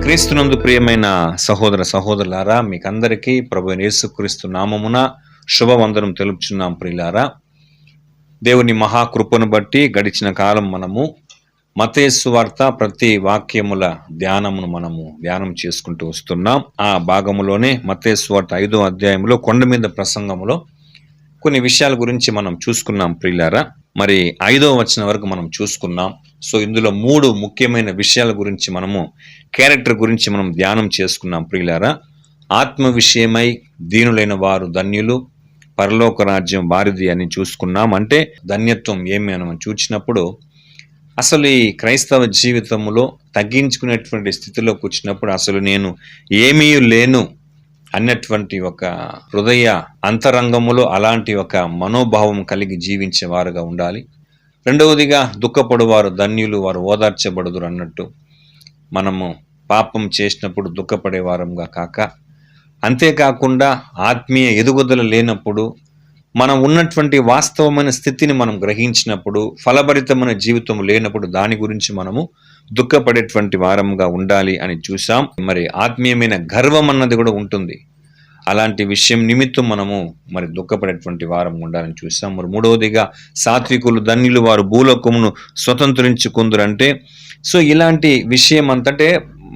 క్రీస్తునందు ప్రియమైన సహోదర సహోదరులారా, మీకందరికీ ప్రభువైన యేసుక్రీస్తు నామమున శుభవందనం తెలుపుచున్నాం. ప్రియులారా, దేవుని మహాకృపను బట్టి గడిచిన కాలం మనము మత్తయి సువార్త ప్రతి వాక్యముల ధ్యానం చేసుకుంటూ వస్తున్నాం. ఆ భాగములోనే మత్తయి సువార్త 5వ అధ్యాయంలో కొండ మీద ప్రసంగంలో కొన్ని విషయాల గురించి మనం చూసుకున్నాం. ప్రియులారా, మరి 5వ వచనం వరకు మనం చూసుకున్నాం. సో ఇందులో 3 ముఖ్యమైన విషయాల గురించి క్యారెక్టర్ గురించి మనం ధ్యానం చేసుకున్నాం. ప్రియులారా, ఆత్మ విషయమై దీనులైన వారు ధన్యులు, పరలోక రాజ్యం వారిది అని చూసుకున్నాం. అంటే ధన్యత్వం ఏమి అని మనం చూసినప్పుడు అసలు ఈ క్రైస్తవ జీవితంలో తగ్గించుకునేటువంటి స్థితిలోకి వచ్చినప్పుడు అసలు నేను ఏమీ లేను అన్నటువంటి ఒక హృదయ అంతరంగములో అలాంటి ఒక మనోభావం కలిగి జీవించే వారుగా ఉండాలి. రెండవదిగా దుఃఖపడువారు ధన్యులు, వారు ఓదార్చబడుదురు అన్నట్టు మనము పాపం చేసినప్పుడు దుఃఖపడే వారంగా కాక, అంతేకాకుండా ఆత్మీయ ఎదుగుదల లేనప్పుడు మనం ఉన్నటువంటి వాస్తవమైన స్థితిని మనం గ్రహించినప్పుడు, ఫలభరితమైన జీవితం లేనప్పుడు దాని గురించి మనము దుఃఖపడేటువంటి వారంగా ఉండాలి అని చూసాం. మరి ఆత్మీయమైన గర్వం అన్నది కూడా ఉంటుంది. అలాంటి విషయం నిమిత్తం మనము మరి దుఃఖపడేటువంటి వారం ఉండాలని చూసాం. మరి మూడవదిగా సాత్వికులు ధన్యులు, వారు భూలోకమును స్వతంత్రించుకుందరంటే సో ఇలాంటి విషయం అంతటే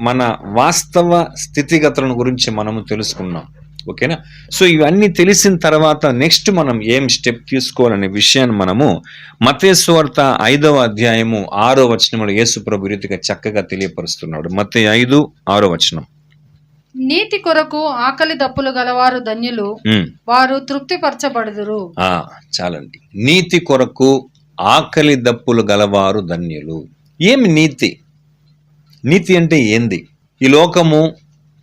మన వాస్తవ స్థితిగతులను గురించి మనము తెలుసుకున్నాం. ఓకేనా? సో ఇవన్నీ తెలిసిన తర్వాత నెక్స్ట్ మనం ఏం స్టెప్ తీసుకోవాలనే విషయాన్ని మనము మత్తయి సువార్త 5వ అధ్యాయము 6వ వచనంలో యేసు ప్రభు రీతిగా చక్కగా తెలియపరుస్తున్నాడు. మత్తయి 5:6 వచనం. నీతి కొరకు ఆకలి దప్పులు గలవారు ధన్యులు, వారు తృప్తిపరచబడుదురు. చాలండి. నీతి కొరకు ఆకలి దప్పులు గలవారు ధన్యులు. ఏమి నీతి? నీతి అంటే ఏంది? ఈ లోకము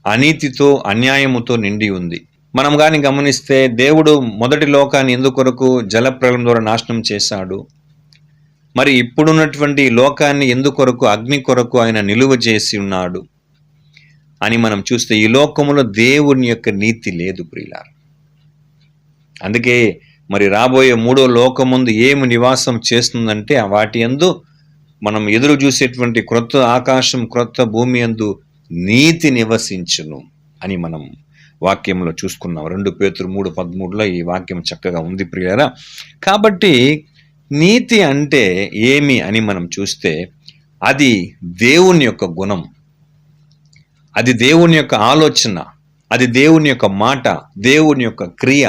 అనీతితో అన్యాయముతో నిండి ఉంది. మనం కానీ గమనిస్తే దేవుడు మొదటి లోకాన్ని ఎందుకొరకు జలప్రలయం ద్వారా నాశనం చేశాడు? మరి ఇప్పుడున్నటువంటి లోకాన్ని ఎందుకొరకు అగ్ని కొరకు ఆయన నిలువ చేసి ఉన్నాడు అని మనం చూస్తే ఈ లోకములో దేవుని యొక్క నీతి లేదు ప్రియులారా. అందుకే మరి రాబోయే 3వ లోకముందు ఏమి నివాసం చేస్తుందంటే వాటి యందు మనం ఎదురు చూసేటువంటి క్రొత్త ఆకాశం, క్రొత్త భూమి యందు నీతి నివసించును అని మనం వాక్యంలో చూసుకున్నాం. 2 పేతురు 3:13 ఈ వాక్యం చక్కగా ఉంది ప్రియులారా. కాబట్టి నీతి అంటే ఏమి అని మనం చూస్తే అది దేవుని యొక్క గుణం, అది దేవుని యొక్క ఆలోచన, అది దేవుని యొక్క మాట, దేవుని యొక్క క్రియ,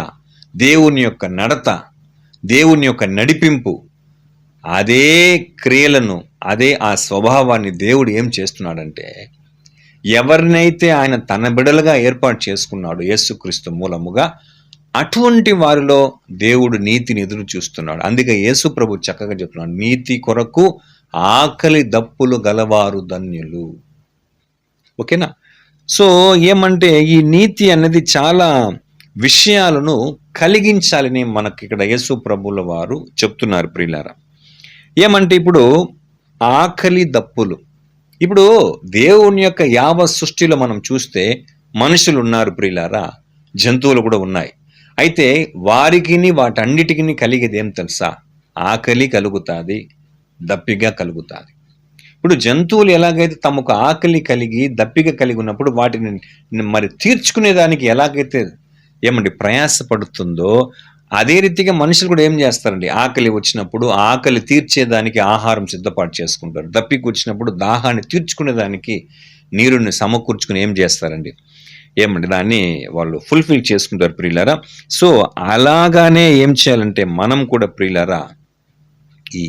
దేవుని యొక్క నడత, దేవుని యొక్క నడిపింపు. అదే క్రియలను, అదే ఆ స్వభావాన్ని దేవుడు ఏం చేస్తున్నాడంటే ఎవరినైతే ఆయన తన బిడలుగా ఏర్పాటు చేసుకున్నాడు యేసుక్రీస్తు మూలముగా, అటువంటి వారిలో దేవుడు నీతిని ఎదురు చూస్తున్నాడు. అందుకే యేసు ప్రభు చక్కగా చెప్తున్నాడు, నీతి కొరకు ఆకలి దప్పులు గలవారు ధన్యులు. ఓకేనా? సో ఏమంటే ఈ నీతి అనేది చాలా విషయాలను కలిగించాలని మనకి ఇక్కడ యేసు ప్రభుల వారు చెప్తున్నారు ప్రియులారా. ఏమంటే ఇప్పుడు ఆకలి దప్పులు, ఇప్పుడు దేవుని యొక్క యావ సృష్టిలో మనం చూస్తే మనుషులు ఉన్నారు ప్రియులారా, జంతువులు కూడా ఉన్నాయి. అయితే వారికి వాటన్నిటికీ కలిగేది ఏం తెలుసా? ఆకలి కలుగుతుంది, దప్పిక కలుగుతుంది. ఇప్పుడు జంతువులు ఎలాగైతే తమకు ఆకలి కలిగి దప్పిక కలిగి ఉన్నప్పుడు వాటిని మరి తీర్చుకునేదానికి ఎలాగైతే ప్రయాసపడుతుందో, అదే రీతిగా మనుషులు కూడా ఏం చేస్తారండి? ఆకలి వచ్చినప్పుడు ఆకలి తీర్చేదానికి ఆహారం సిద్ధపాటు చేసుకుంటారు. దప్పిక వచ్చినప్పుడు దాహాన్ని తీర్చుకునేదానికి నీరుని సమకూర్చుకుని ఏం చేస్తారండి? దాన్ని వాళ్ళు ఫుల్ఫిల్ చేసుకుంటారు ప్రియులారా. సో అలాగానే ఏం చేయాలంటే మనం కూడా ప్రియులారా ఈ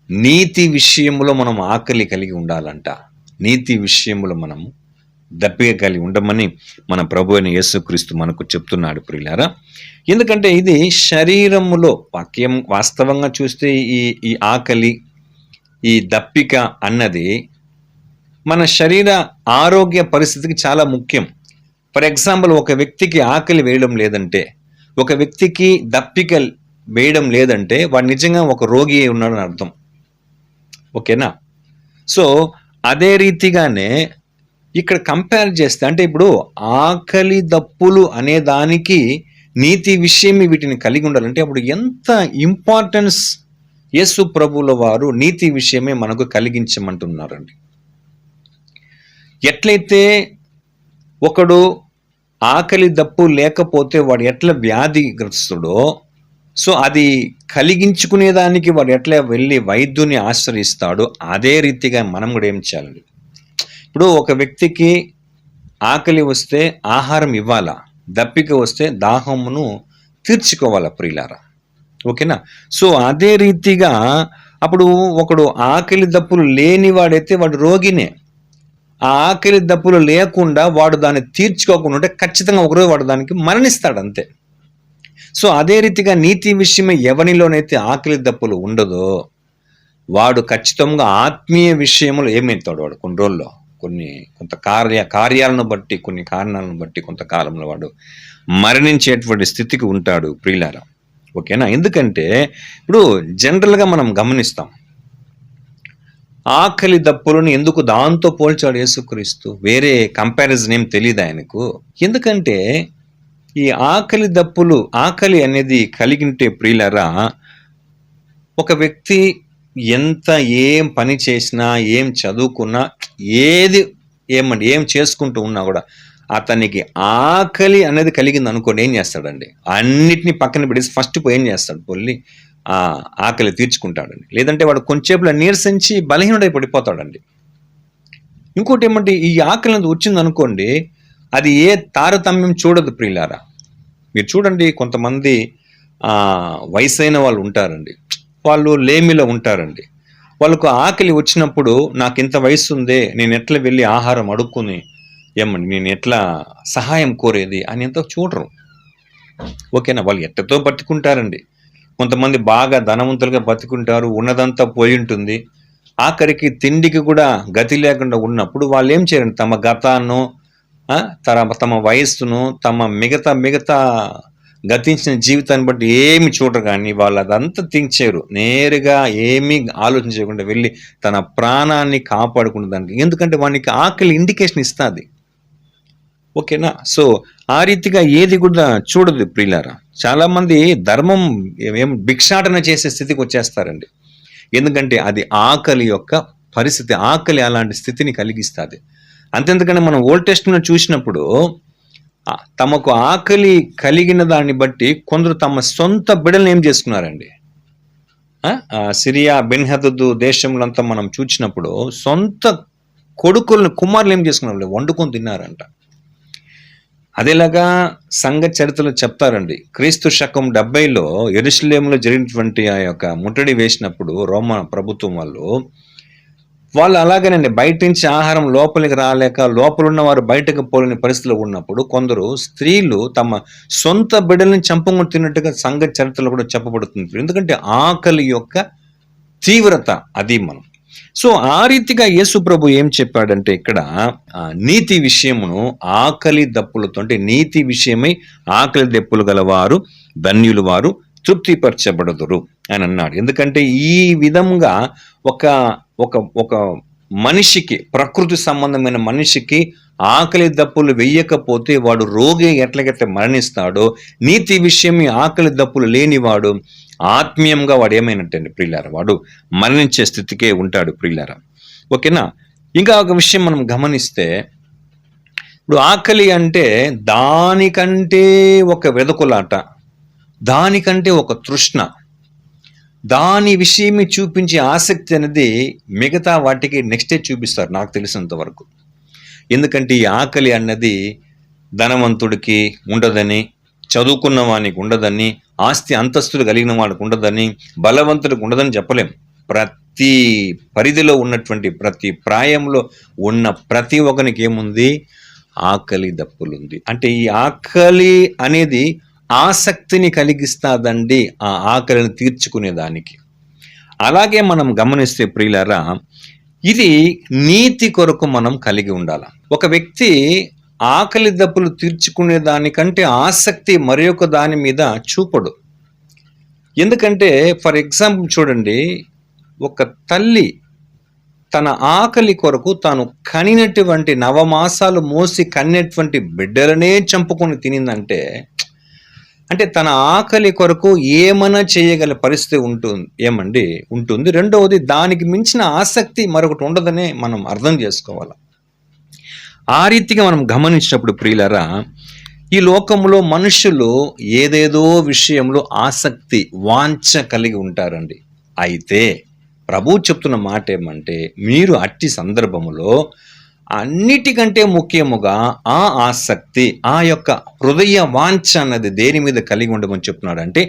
నీతి విషయంలో మనం ఆకలి కలిగి ఉండాలంట. నీతి విషయంలో మనము దప్పిక కలిగి ఉండమని మన ప్రభు అయిన యేసుక్రీస్తు మనకు చెప్తున్నాడు ప్రియులారా. ఎందుకంటే ఇది శరీరములో వాస్తవంగా చూస్తే ఈ ఆకలి, ఈ దప్పిక అన్నది మన శరీర ఆరోగ్య పరిస్థితికి చాలా ముఖ్యం. ఫర్ ఎగ్జాంపుల్, ఒక వ్యక్తికి ఆకలి వేయడం లేదంటే, ఒక వ్యక్తికి దప్పిక వేయడం లేదంటే వాడు నిజంగా ఒక రోగి అయి ఉన్నాడని అర్థం. ఓకేనా? సో అదే రీతిగానే ఇక్కడ కంపేర్ చేస్తే, అంటే ఇప్పుడు ఆకలి దప్పులు అనే దానికి నీతి విషయం వీటిని కలిగి ఉండాలంటే అప్పుడు ఎంత ఇంపార్టెన్స్ యేసు ప్రభువుల వారు నీతి విషయమే మనకు కలిగించమంటున్నారండి. ఎట్లయితే ఒకడు ఆకలి దప్పు లేకపోతే వాడు ఎట్లా వ్యాధిగ్రస్తుడో, సో అది కలిగించుకునేదానికి వాడు ఎట్లా వెళ్ళి వైద్యుని ఆశ్రయిస్తాడో, అదే రీతిగా మనం కూడా ఏం చేయాలండి. ఇప్పుడు ఒక వ్యక్తికి ఆకలి వస్తే ఆహారం ఇవ్వాలా, దప్పిక వస్తే దాహమును తీర్చుకోవాలా ప్రియులారా. ఓకేనా. సో అదే రీతిగా అప్పుడు ఒకడు ఆకలి దప్పులు లేనివాడైతే వాడు రోగినే. ఆ ఆకలి దప్పులు లేకుండా వాడు దాన్ని తీర్చుకోకుండా ఉంటే ఖచ్చితంగా ఒకరోజు వాడు దానికి మరణిస్తాడు అంతే. సో అదే రీతిగా నీతి విషయమే ఎవరిలోనైతే ఆకలి దప్పులు ఉండదో వాడు ఖచ్చితంగా ఆత్మీయ విషయంలో ఏమవుతాడు, వాడు కొన్ని రోజుల్లో కొంత కార్యాలను బట్టి, కొన్ని కారణాలను బట్టి కొంతకాలంలో వాడు మరణించేటువంటి స్థితికి ఉంటాడు ప్రియులారా. ఓకేనా. ఎందుకంటే ఇప్పుడు జనరల్గా మనం గమనిస్తాం, ఆకలి దప్పులను ఎందుకు దాంతో పోల్చాడు యేసుక్రీస్తు, వేరే కంపారిజన్ ఏం తెలియదు ఆయనకు. ఎందుకంటే ఈ ఆకలి దప్పులు, ఆకలి అనేది కలిగింటే ప్రియులారా, ఒక వ్యక్తి ఎంత ఏం పని చేసినా, ఏం చదువుకున్నా, ఏం చేసుకుంటూ ఉన్నా కూడా అతనికి ఆకలి అనేది కలిగింది అనుకోండి, ఏం చేస్తాడండి, అన్నిటినీ పక్కన పెడేసి ఫస్ట్ పోయి ఏం చేస్తాడు, పొల్లి ఆకలి తీర్చుకుంటాడండి. లేదంటే వాడు కొంచెంసేపులో నీరసించి బలహీనుడై పడిపోతాడండి. ఇంకోటి ఏమంటే, ఈ ఆకలి అనేది వచ్చింది అనుకోండి, అది ఏ తారతమ్యం చూడదు ప్రియులారా. మీరు చూడండి, కొంతమంది వయసైన వాళ్ళు ఉంటారండి, వాళ్ళు లేమిలో ఉంటారండి. వాళ్ళకు ఆకలి వచ్చినప్పుడు నాకు ఇంత వయసు ఉందే, నేను ఎట్లా వెళ్ళి ఆహారం అడుక్కుని ఏమండి నేను ఎట్లా సహాయం కోరేది అని ఎంతో చూడరు. ఓకేనా. వాళ్ళు ఎట్టతో బతుకుంటారండి. కొంతమంది బాగా ధనవంతులుగా బతుకుంటారు, ఉన్నదంతా పోయి ఉంటుంది. ఆఖరికి తిండికి కూడా గతి లేకుండా ఉన్నప్పుడు వాళ్ళు ఏం చేయరండి, తమ గతాన్ని, తమ వయస్సును, తమ మిగతా గతించిన జీవితాన్ని బట్టి ఏమి చూడరు. కానీ వాళ్ళు అదంతా థింక్ చేయరు, నేరుగా ఏమీ ఆలోచించకుండా వెళ్ళి తన ప్రాణాన్ని కాపాడుకునే దానికి. ఎందుకంటే వానికి ఆకలి ఇండికేషన్ ఇస్తుంది. ఓకేనా. సో ఆ రీతిగా ఏది కూడా చూడదు ప్రియులారా. చాలామంది ధర్మం భిక్షాటన చేసే స్థితికి వచ్చేస్తారండి. ఎందుకంటే అది ఆకలి యొక్క పరిస్థితి, ఆకలి అలాంటి స్థితిని కలిగిస్తుంది. అంతెందుకంటే మనం ఓల్డ్ టెస్ట్మెంట్ చూసినప్పుడు తమకు ఆకలి కలిగిన దాన్ని బట్టి కొందరు తమ సొంత బిడ్డలను ఏం చేసుకున్నారండి. సిరియా బెన్హదదు దేశంలో అంతా మనం చూసినప్పుడు సొంత కొడుకులను, కుమారులు ఏం చేసుకున్నారు, వండుకొని తిన్నారంట. అదేలాగా సంఘ చరిత్రలో చెప్తారండి. క్రీస్తు శకం 70లో యెరూషలేములో జరిగినటువంటి ఆ యొక్క ముట్టడి వేసినప్పుడు రోమా ప్రభుత్వం వాళ్ళు అలాగేనండి, బయట నుంచి ఆహారం లోపలికి రాలేక లోపల ఉన్న వారు బయటకు పోలేని పరిస్థితిలో ఉన్నప్పుడు కొందరు స్త్రీలు తమ సొంత బిడ్డల్ని చంపుకొని తిన్నట్టుగా సంఘ చరిత్రలో కూడా చెప్పబడుతుంది. ఎందుకంటే ఆకలి యొక్క తీవ్రత అది మనం. సో ఆ రీతిగా యేసు ప్రభు ఏం చెప్పాడంటే ఇక్కడ నీతి విషయమును ఆకలి దప్పులతో, అంటే నీతి విషయమై ఆకలి దప్పులు గలవారు ధన్యులు, వారు తృప్తిపరచబడదురు అని అన్నాడు. ఎందుకంటే ఈ విధంగా ఒక మనిషికి, ప్రకృతి సంబంధమైన మనిషికి ఆకలి దప్పులు వెయ్యకపోతే వాడు రోగి ఎట్లగట్ల మరణిస్తాడో, నీతి విషయం ఆకలి దప్పులు లేనివాడు ఆత్మీయంగా వాడు ఏమైనట్టండి ప్రియులారా, వాడు మరణించే స్థితికే ఉంటాడు ప్రియులారా. ఓకేనా. ఇంకా ఒక విషయం మనం గమనిస్తే, ఇప్పుడు ఆకలి అంటే దానికంటే ఒక వెదకులాట, దానికంటే ఒక తృష్ణ, దాని విషయమే చూపించే ఆసక్తి అనేది మిగతా వాటికి నెక్స్టే చూపిస్తారు నాకు తెలిసినంత వరకు. ఎందుకంటే ఈ ఆకలి అన్నది ధనవంతుడికి ఉండదని, చదువుకున్న వానికి ఉండదని, ఆస్తి అంతస్తులు కలిగిన వాడికి ఉండదని, బలవంతుడికి ఉండదని చెప్పలేం. ప్రతి పరిధిలో ఉన్నటువంటి, ప్రతి ప్రాయంలో ఉన్న ప్రతి ఒక్కరికి ఏముంది, ఆకలి దప్పులు ఉంది. అంటే ఈ ఆకలి అనేది ఆసక్తిని కలిగిస్తాదండి ఆ ఆకలిని తీర్చుకునేదానికి. అలాగే మనం గమనిస్తే ప్రియులారా, ఇది నీతి కొరకు మనం కలిగి ఉండాలి. ఒక వ్యక్తి ఆకలి దప్పులు తీర్చుకునే దానికంటే ఆసక్తి మరి ఒక దాని మీద చూపడు. ఎందుకంటే ఫర్ ఎగ్జాంపుల్ చూడండి, ఒక తల్లి తన ఆకలి కొరకు తాను కనినటువంటి నవమాసాలు మోసి కన్నటువంటి బిడ్డలనే చంపుకొని తినిందంటే, అంటే తన ఆకలి కొరకు ఏమైనా చేయగల పరిస్థితి ఉంటుంది. రెండవది, దానికి మించిన ఆసక్తి మరొకటి ఉండదనే మనం అర్థం చేసుకోవాలి. ఆ రీతిగా మనం గమనించినప్పుడు ప్రియులారా, ఈ లోకంలో మనుషులు ఏదేదో విషయంలో ఆసక్తి, వాంఛ కలిగి ఉంటారండి. అయితే ప్రభువు చెప్తున్న మాట ఏమంటే, మీరు అట్టి సందర్భములో అన్నిటికంటే ముఖ్యముగా ఆ ఆసక్తి, ఆ యొక్క హృదయ వాంఛ అన్నది దేని మీద కలిగి ఉండమని చెప్తున్నాడంటే,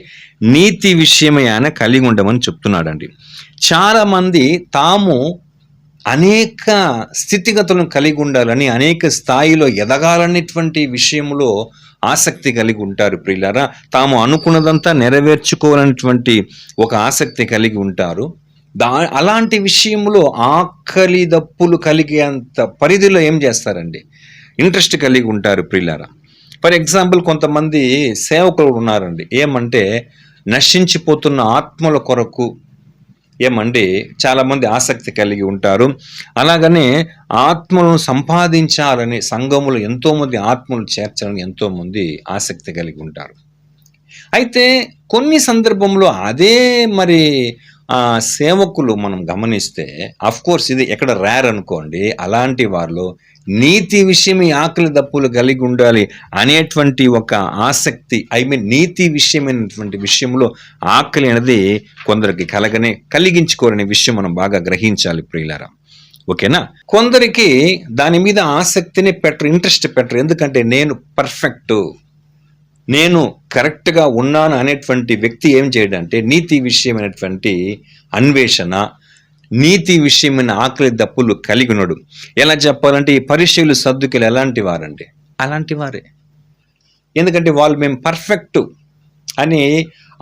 నీతి విషయమే ఆయన కలిగి ఉండమని చెప్తున్నాడండి. చాలామంది తాము అనేక స్థితిగతులను కలిగి ఉండాలని, అనేక స్థాయిలో ఎదగాలనేటువంటి విషయంలో ఆసక్తి కలిగి ఉంటారు ప్రియులారా. తాము అనుకున్నదంతా నెరవేర్చుకోవాలనేటువంటి ఒక ఆసక్తి కలిగి ఉంటారు. అలాంటి విషయంలో ఆకలి దప్పులు కలిగేంత పరిధిలో ఏం చేస్తారండి, ఇంట్రెస్ట్ కలిగి ఉంటారు ప్రియులారా. ఫర్ ఎగ్జాంపుల్, కొంతమంది సేవకులు ఉన్నారండి. ఏమంటే, నశించిపోతున్న ఆత్మల కొరకు ఏమండి చాలామంది ఆసక్తి కలిగి ఉంటారు. అలాగనే ఆత్మలను సంపాదించాలని, సంఘములు ఎంతోమంది ఆత్మలు చేర్చాలని ఎంతోమంది ఆసక్తి కలిగి ఉంటారు. అయితే కొన్ని సందర్భంలో అదే మరి సేవకులు మనం గమనిస్తే, కోర్స్ ఇది ఎక్కడ రేర్ అనుకోండి, అలాంటి వారిలో నీతి విషయం ఆకలి దప్పులు కలిగి ఉండాలి అనేటువంటి ఒక ఆసక్తి, నీతి విషయమైనటువంటి విషయంలో ఆకలి అనేది కొందరికి కలిగించుకోవాలనే విషయం మనం బాగా గ్రహించాలి ప్రియులారా. ఓకేనా? కొందరికి దాని మీద ఆసక్తిని ఇంట్రెస్ట్ పెట్టరు. ఎందుకంటే నేను పర్ఫెక్ట్, నేను కరెక్ట్గా ఉన్నాను అనేటువంటి వ్యక్తి ఏం చేయడంటే, నీతి విషయమైనటువంటి అన్వేషణ, నీతి విషయమైన ఆకలి దప్పులు కలిగి ఉన్నాడు. ఎలా చెప్పాలంటే, ఈ పరిచయులు, సద్దుకులు ఎలాంటి వారండి? అలాంటి వారే. ఎందుకంటే వాళ్ళు మేము పర్ఫెక్ట్ అని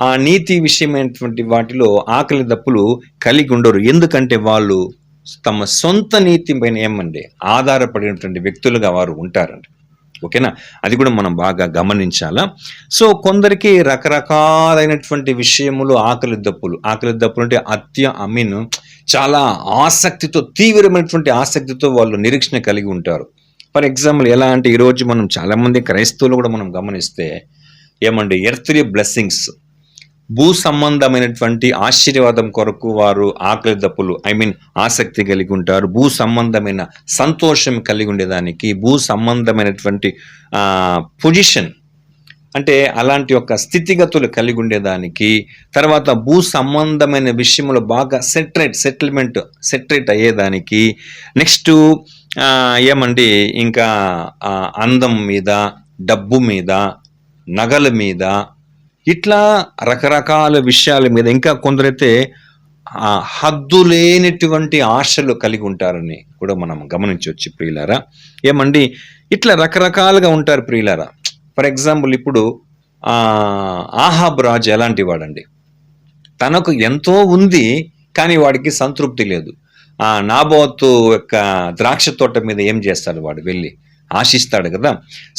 ఆ నీతి విషయమైనటువంటి వాటిలో ఆకలి దప్పులు కలిగి ఉండరు. ఎందుకంటే వాళ్ళు తమ సొంత నీతి పైన ఆధారపడినటువంటి వ్యక్తులుగా వారు ఉంటారండి. ఓకేనా? అది కూడా మనం బాగా గమనించాలా. సో కొందరికి రకరకాలైనటువంటి విషయములు ఆకలి దప్పులు అంటే చాలా ఆసక్తితో, తీవ్రమైనటువంటి ఆసక్తితో వాళ్ళు నిరీక్షణ కలిగి ఉంటారు. ఫర్ ఎగ్జాంపుల్, ఎలా అంటే ఈరోజు మనం చాలామంది క్రైస్తవులు కూడా మనం గమనిస్తే ఎర్త్లీ బ్లెస్సింగ్స్, భూ సంబంధమైనటువంటి ఆశీర్వాదం కొరకు వారు ఆకలి దప్పులు ఆసక్తి కలిగి ఉంటారు. భూ సంబంధమైన సంతోషం కలిగి ఉండేదానికి, భూ సంబంధమైనటువంటి పొజిషన్ అంటే అలాంటి యొక్క స్థితిగతులు కలిగి ఉండేదానికి, తర్వాత భూ సంబంధమైన విషయంలో బాగా సెటరేట్ అయ్యేదానికి, నెక్స్ట్ ఇంకా అందం మీద, డబ్బు మీద, నగల మీద, ఇట్లా రకరకాల విషయాల మీద, ఇంకా కొందరైతే హద్దు లేనటువంటి ఆశలు కలిగి ఉంటారని కూడా మనం గమనించవచ్చు ప్రియులారా. ఇట్లా రకరకాలుగా ఉంటారు ప్రియులారా. ఫర్ ఎగ్జాంపుల్, ఇప్పుడు ఆహాబ్ రాజు ఎలాంటి వాడండి? తనకు ఎంతో ఉంది, కానీ వాడికి సంతృప్తి లేదు. నాబోతు యొక్క ద్రాక్ష తోట మీద ఏం చేస్తాడు? వాడు వెళ్ళి ఆశిస్తాడు కదా.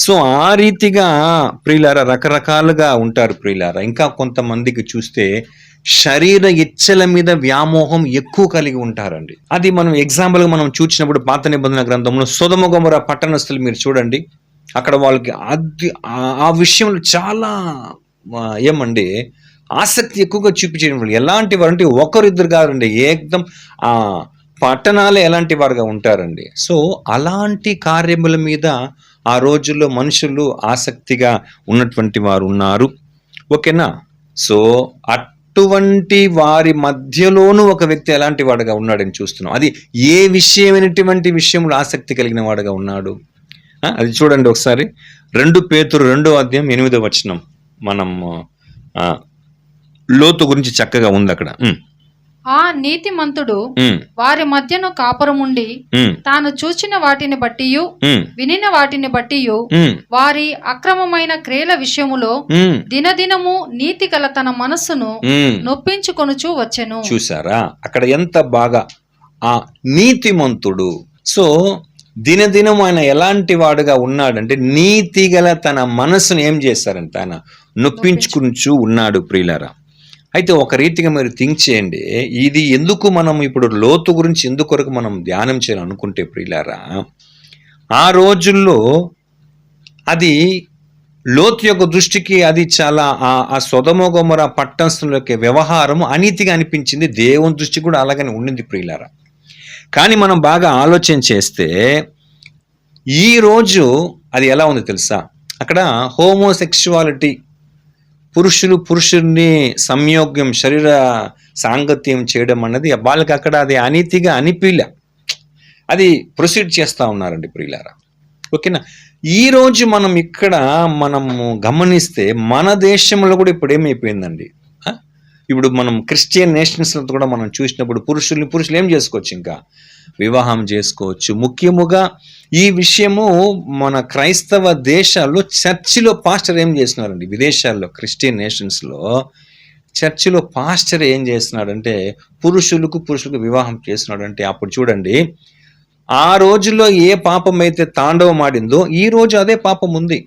సో ఆ రీతిగా ప్రియులారా రకరకాలుగా ఉంటారు ప్రియులారా. ఇంకా కొంతమందికి చూస్తే శరీర ఇచ్చల మీద వ్యామోహం ఎక్కువ కలిగి ఉంటారండి. అది మనం ఎగ్జాంపుల్గా మనం చూసినప్పుడు పాత నిబంధన గ్రంథంలో సొదొమ గొమొర్రా పట్టణస్థులు మీరు చూడండి. అక్కడ వాళ్ళకి ఆ విషయంలో చాలా ఆసక్తి ఎక్కువగా చూపించడం. ఎలాంటి వారు అంటే ఒకరిద్దరు కాదండి, ఏకదం పట్టణాలే ఎలాంటి వారుగా ఉంటారండి. సో అలాంటి కార్యముల మీద ఆ రోజుల్లో మనుషులు ఆసక్తిగా ఉన్నటువంటి వారు ఉన్నారు. ఓకేనా? సో అటువంటి వారి మధ్యలోనూ ఒక వ్యక్తి ఎలాంటి వాడుగా ఉన్నాడని చూస్తున్నాం. అది ఏ విషయమైనటువంటి విషయంలో ఆసక్తి కలిగిన వాడుగా ఉన్నాడు? అది చూడండి ఒకసారి. 2 పేతురు 2:8 మనం లోతు గురించి చక్కగా ఉంది అక్కడ. ఆ నీతిమంతుడు వారి మధ్యను కాపురముండి తాను చూచిన వాటిని బట్టి వినిన వాటిని బట్టి వారి అక్రమమైన క్రియల విషయములో దినదినము నీతి గల తన మనస్సును నొప్పించుకొనుచు వచ్చెను. చూసారా అక్కడ ఎంత బాగా ఆ నీతిమంతుడు. సో దినదినం ఆయన ఎలాంటి వాడుగా ఉన్నాడంటే, నీతి గల తన మనస్సును ఏం చేస్తారంటే ఆయన నొప్పించుకుంటూ ఉన్నాడు ప్రియులారా. అయితే ఒక రీతిగా మీరు థింక్ చేయండి, ఇది ఎందుకు మనం ఇప్పుడు లోతు గురించి ఎందుకొరకు మనం ధ్యానం చేయాలనుకుంటే ప్రియులారా, ఆ రోజుల్లో అది లోతు యొక్క దృష్టికి అది చాలా ఆ సొదొమ గొమొర్రా పట్టణస్థుల యొక్క వ్యవహారం అనీతిగా అనిపించింది. దేవుని దృష్టి కూడా అలాగనే ఉండింది ప్రియులారా. కానీ మనం బాగా ఆలోచన చేస్తే ఈ రోజు అది ఎలా ఉంది తెలుసా? అక్కడ హోమోసెక్షువాలిటీ, పురుషుల్ని సంయోగ్యం, శరీర సాంగత్యం చేయడం అన్నది వాళ్ళకి అక్కడ అది అనీతిగా అనిపిలే, అది ప్రొసీడ్ చేస్తూ ఉన్నారండి ప్రియులారా. ఓకేనా? ఈరోజు మనము గమనిస్తే మన దేశంలో కూడా ఇప్పుడు ఏమైపోయిందండి, ఇప్పుడు మనం క్రిస్టియన్ నేషన్స్లో కూడా మనం చూసినప్పుడు పురుషులు ఏం చేసుకోవచ్చు, ఇంకా వివాహం చేసుకోవచ్చు. ముఖ్యముగా ఈ విషయము మన క్రైస్తవ దేశాల్లో చర్చిలో పాస్టర్ ఏం చేస్తున్నారండి, విదేశాల్లో క్రిస్టియన్ నేషన్స్లో చర్చిలో పాస్టర్ ఏం చేస్తున్నాడంటే పురుషులకు వివాహం చేస్తున్నాడంటే, అప్పుడు చూడండి ఆ రోజుల్లో ఏ పాపం అయితే తాండవం ఆడిందో ఈ రోజు అదే పాపం ఉంది.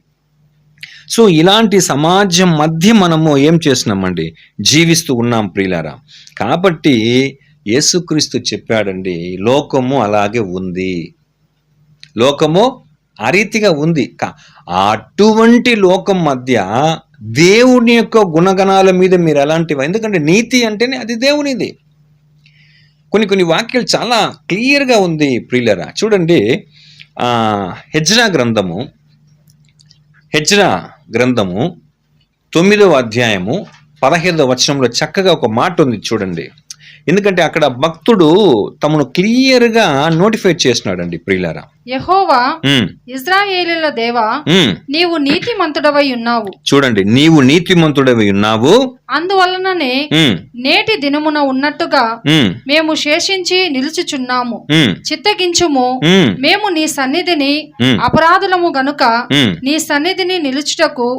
సో ఇలాంటి సమాజం మధ్య మనము ఏం చేస్తున్నామండి, జీవిస్తూ ఉన్నాం ప్రియులారా. కాబట్టి యేసుక్రీస్తు చెప్పాడండి, లోకము అలాగే ఉంది, లోకము ఆ రీతిగా ఉంది. అటువంటి లోకం మధ్య దేవుని యొక్క గుణగణాల మీద మీరు ఎలాంటివి, ఎందుకంటే నీతి అంటేనే అది దేవునిది. కొన్ని వాక్యాలు చాలా క్లియర్గా ఉంది ప్రియులారా. చూడండి, హెజ్రా గ్రంథము 9వ అధ్యాయము 15వ వచనంలో చక్కగా ఒక మాట ఉంది చూడండి. ఎందుకంటే అక్కడ భక్తుడు తమను క్లియర్గా నోటిఫై చేస్తున్నాడండి ప్రియులారా. యెహోవా ఇశ్రాయేలీయుల దేవా, నీవు నీతిమంతుడవై ఉన్నావు. చూడండి, నీవు నీతిమంతుడవై ఉన్నావు, అందువలననే నేటి దినమున ఉన్నట్టుగా మేము శేషించి నిలుచుచున్నాము. చిత్తగించుము, మేము నీ సన్నిధిని అపరాధులము గనుక నీ సన్నిధిని నిలుచుటకు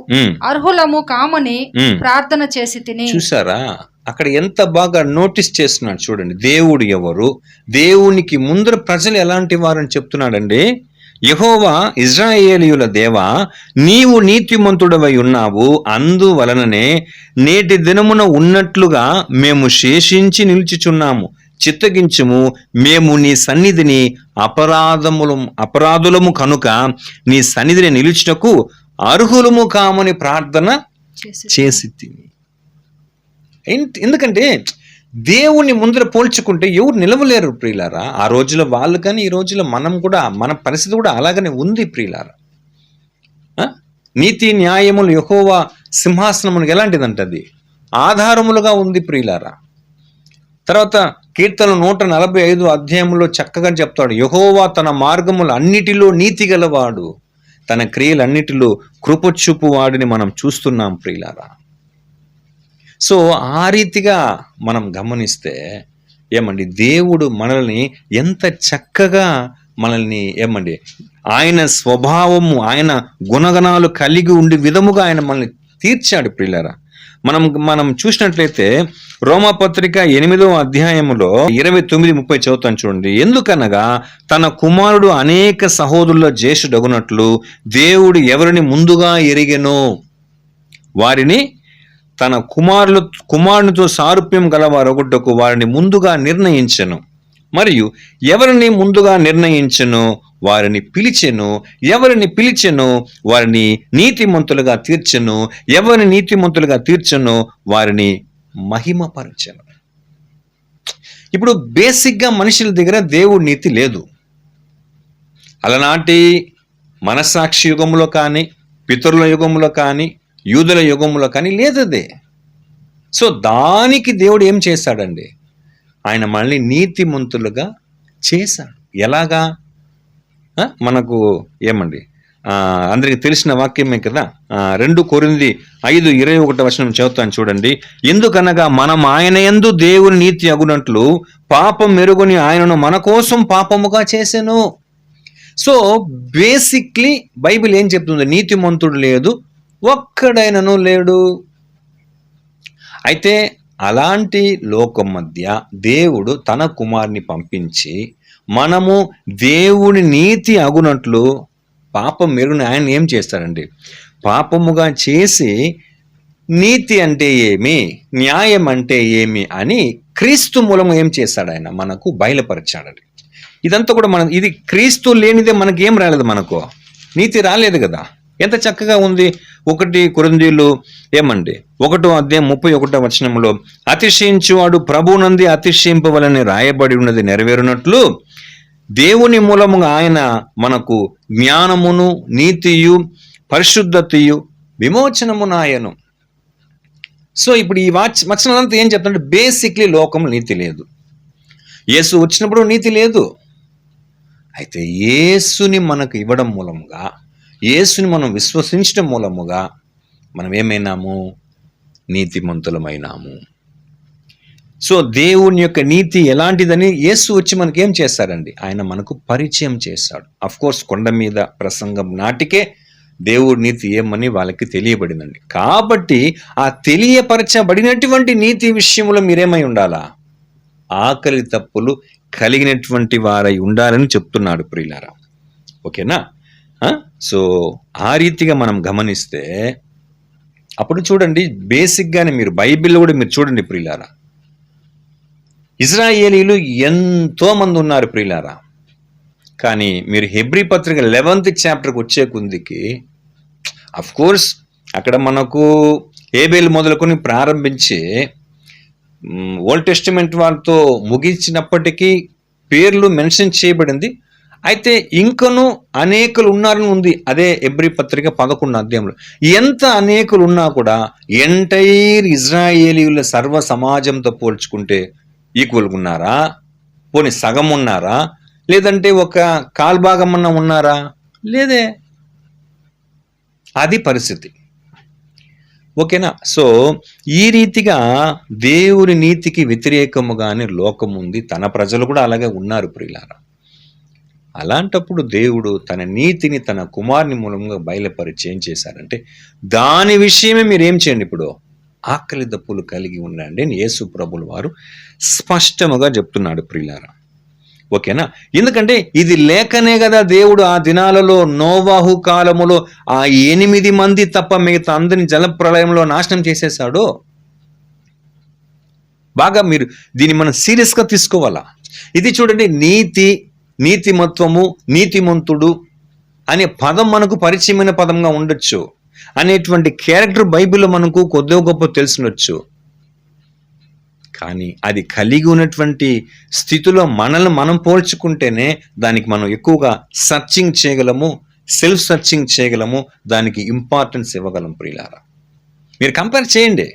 అర్హులము కామని ప్రార్థన చేసి తిని. చూసారా, అక్కడ ఎంత బాగా నోటీస్ చేస్తున్నాడు చూడండి. దేవుడు ఎవరు, దేవునికి ముందర ప్రజలు ఎలాంటి వారని చెప్తున్నాడండి. యెహోవా ఇశ్రాయేలీయుల దేవా, నీవు నీతిమంతుడవై ఉన్నావు, అందువలననే నేటి దినమున ఉన్నట్లుగా మేము శేషించి నిలిచిచున్నాము. చిత్తగించుము, మేము నీ సన్నిధిని అపరాధులము కనుక నీ సన్నిధిని నిలుచుటకు అర్హులము కామని ప్రార్థన చేసి తిని. ఎందుకంటే దేవుని ముందర పోల్చుకుంటే ఎవరు నిలవలేరు ప్రియులారా. ఆ రోజులో వాళ్ళు కానీ ఈ రోజులో మనం కూడా, మన పరిస్థితి కూడా అలాగనే ఉంది ప్రియులారా. నీతి న్యాయములు యెహోవా సింహాసనమును ఎలాంటిదంటే అది ఆధారములుగా ఉంది ప్రియులారా. తర్వాత కీర్తన 145 అధ్యాయంలో చక్కగా చెప్తాడు, యెహోవా తన మార్గములు అన్నిటిలో నీతి గలవాడు, తన క్రియలన్నిటిలో కృపచూపు వాడిని మనం చూస్తున్నాం ప్రియులారా. సో ఆ రీతిగా మనం గమనిస్తే ఏమండి, దేవుడు మనల్ని ఎంత చక్కగా ఆయన స్వభావము, ఆయన గుణగణాలు కలిగి ఉండి విధముగా ఆయన మనల్ని తీర్చాడు ప్రియులారా. మనం చూసినట్లయితే రోమాపత్రిక 8వ అధ్యాయములో 29-30 చదువుతాను చూడండి. ఎందుకనగా తన కుమారుడు అనేక సహోదరుల జ్యేష్ఠుడగునట్లు దేవుడు ఎవరిని ముందుగా ఎరిగెనో వారిని తన కుమారునితో సారూప్యం గలవారొకటకు వారిని ముందుగా నిర్ణయించెను. మరియు ఎవరిని ముందుగా నిర్ణయించెను వారిని పిలిచెను, ఎవరిని పిలిచెను వారిని నీతిమంతులుగా తీర్చెను, ఎవరిని నీతిమంతులుగా తీర్చెను వారిని మహిమపరచెను. ఇప్పుడు బేసిక్గా మనుషుల దగ్గర దేవుడి నీతి లేదు. అలనాటి మనస్సాక్షి యుగంలో కానీ, పితరుల యుగంలో కానీ, యూదుల యుగంలో కానీ లేదదే. సో దానికి దేవుడు ఏం చేశాడండి, ఆయన మనల్ని నీతిమంతులుగా చేశాడు. ఎలాగా? మనకు ఏమండి, అందరికి తెలిసిన వాక్యమే కదా. 2 కొరింథీ 5:21 చదువుతాను చూడండి. ఎందుకనగా మనం ఆయన యందు దేవుని నీతి అగునట్లు పాపం మెరుగుని ఆయనను మన కోసం పాపముగా చేసెను. సో బేసిక్లీ బైబిల్ ఏం చెప్తుంది, నీతిమంతుడు లేదు, ఒక్కడైనను లేడు. అయితే అలాంటి లోకం మధ్య దేవుడు తన కుమారుని పంపించి మనము దేవుని నీతి అగునట్లు పాపం మెరుగుని ఆయన ఏం చేస్తారండి, పాపముగా చేసి నీతి అంటే ఏమి, న్యాయం అంటే ఏమి అని క్రీస్తు మూలము ఏం చేశాడు, ఆయన మనకు బయలుపరిచాడండి. ఇదంతా కూడా ఇది క్రీస్తు లేనిదే మనకేం రాలేదు, మనకు నీతి రాలేదు కదా. ఎంత చక్కగా ఉంది. 1 కొరింథీయులు 1వ అధ్యాయం 31వ వచనంలో అతిశయించువాడు ప్రభువునందు అతిశయింపవలని రాయబడి ఉన్నది నెరవేరునట్లు దేవుని మూలముగా ఆయన మనకు జ్ఞానమును, నీతియు, పరిశుద్ధతయు, విమోచనమునాయను. సో ఇప్పుడు ఈ వచనాలంతా ఏం చెప్తుంటే బేసిక్లీ లోకం నీతి లేదు. యేసు వచ్చినప్పుడు నీతి లేదు. అయితే యేసుని మనకు ఇవ్వడం మూలముగా, యేసుని మనం విశ్వసించడం మూలముగా మనం ఏమైనాము? నీతిమంతులమైనాము. సో దేవుని యొక్క నీతి ఎలాంటిదని యేసు వచ్చి మనకి ఏం చేశారండి? ఆయన మనకు పరిచయం చేశాడు. అఫ్కోర్స్ కొండ మీద ప్రసంగం నాటికే దేవుడి నీతి ఏమని వాళ్ళకి తెలియబడిందండి. కాబట్టి ఆ తెలియపరచబడినటువంటి నీతి విషయంలో మీరేమై ఉండాలా? ఆకలి తప్పులు కలిగినటువంటి వారై ఉండాలని చెప్తున్నాడు ప్రియులారా. ఓకేనా? సో ఆ రీతిగా మనం గమనిస్తే అప్పుడు చూడండి, బేసిక్గానే మీరు బైబిల్లో కూడా మీరు చూడండి ప్రియులారా, ఇజ్రాయేలీలు ఎంతో మంది ఉన్నారు ప్రియులారా. కానీ మీరు హెబ్రీ పత్రిక 11th చాప్టర్కి వచ్చే కుందికి అఫ్కోర్స్ అక్కడ మనకు హేబేలు మొదలుకొని ప్రారంభించి ఓల్డ్ టెస్టిమెంట్ వాళ్ళతో ముగించినప్పటికీ పేర్లు మెన్షన్ చేయబడింది. అయితే ఇంకను అనేకులు ఉన్నారని ఉంది అదే హెబ్రీ పత్రిక 11వ అధ్యాయంలో. ఎంత అనేకులు ఉన్నా కూడా ఎంటైర్ ఇజ్రాయేలీల సర్వ సమాజంతో పోల్చుకుంటే ఈక్వల్గా ఉన్నారా? పోనీ సగం ఉన్నారా? లేదంటే ఒక కాల్భాగం అన్న ఉన్నారా? లేదే. అది పరిస్థితి. ఓకేనా? సో ఈ రీతిగా దేవుని నీతికి వ్యతిరేకముగానే లోకం ఉంది, తన ప్రజలు కూడా అలాగే ఉన్నారు ప్రియులారా. అలాంటప్పుడు దేవుడు తన నీతిని తన కుమారుని మూలంగా బయలుపరిచి ఏం చేశారంటే, దాని విషయమే మీరు ఏం చేయండి, ఇప్పుడు ఆకలి దప్పులు కలిగి ఉండండి అని యేసు ప్రభుల వారు స్పష్టముగా చెప్తున్నాడు ప్రియులారా. ఓకేనా? ఎందుకంటే ఇది లేకనే కదా దేవుడు ఆ దినాలలో నోవాహు కాలములో ఆ 8 మంది తప్ప మిగతా అందరిని జలప్రళయంలో నాశనం చేసేశాడు. బాగా మీరు దీన్ని మనం సీరియస్గా తీసుకోవాలా. ఇది చూడండి, నీతి, నీతిమత్వము, నీతిమంతుడు అనే పదం మనకు పరిచయమైన పదంగా ఉండొచ్చు, అనేటువంటి క్యారెక్టర్ బైబిల్లో మనకు కొద్దిగా గొప్ప తెలిసినొచ్చు. కానీ అది కలిగి ఉన్నటువంటి స్థితిలో మనల్ని మనం పోల్చుకుంటేనే దానికి మనం ఎక్కువగా సర్చింగ్ చేయగలము, సెల్ఫ్ సర్చింగ్ చేయగలము, దానికి ఇంపార్టెన్స్ ఇవ్వగలం ప్రియులారా. మీరు కంపేర్ చేయండి.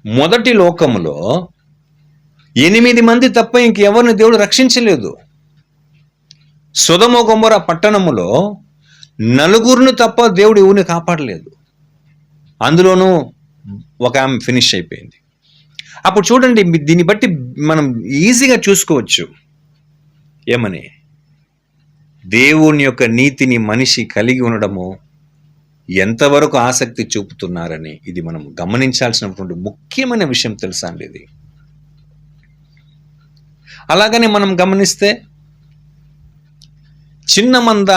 మొదటి లోకములో 8 మంది తప్ప ఇంకెవరిని దేవుడు రక్షించలేదు. సొదొమ గొమొర్రా పట్టణములో 4 తప్ప దేవుడు ఎవరిని కాపాడలేదు. అందులోనూ ఒక ఆమె ఫినిష్ అయిపోయింది. అప్పుడు చూడండి, దీన్ని బట్టి మనం ఈజీగా చూసుకోవచ్చు ఏమని, దేవుని యొక్క నీతిని మనిషి కలిగి ఉండడము ఎంతవరకు ఆసక్తి చూపుతున్నారని. ఇది మనం గమనించాల్సినటువంటి ముఖ్యమైన విషయం తెలుసా అండి ఇది. అలాగనే మనం గమనిస్తే, చిన్న మంద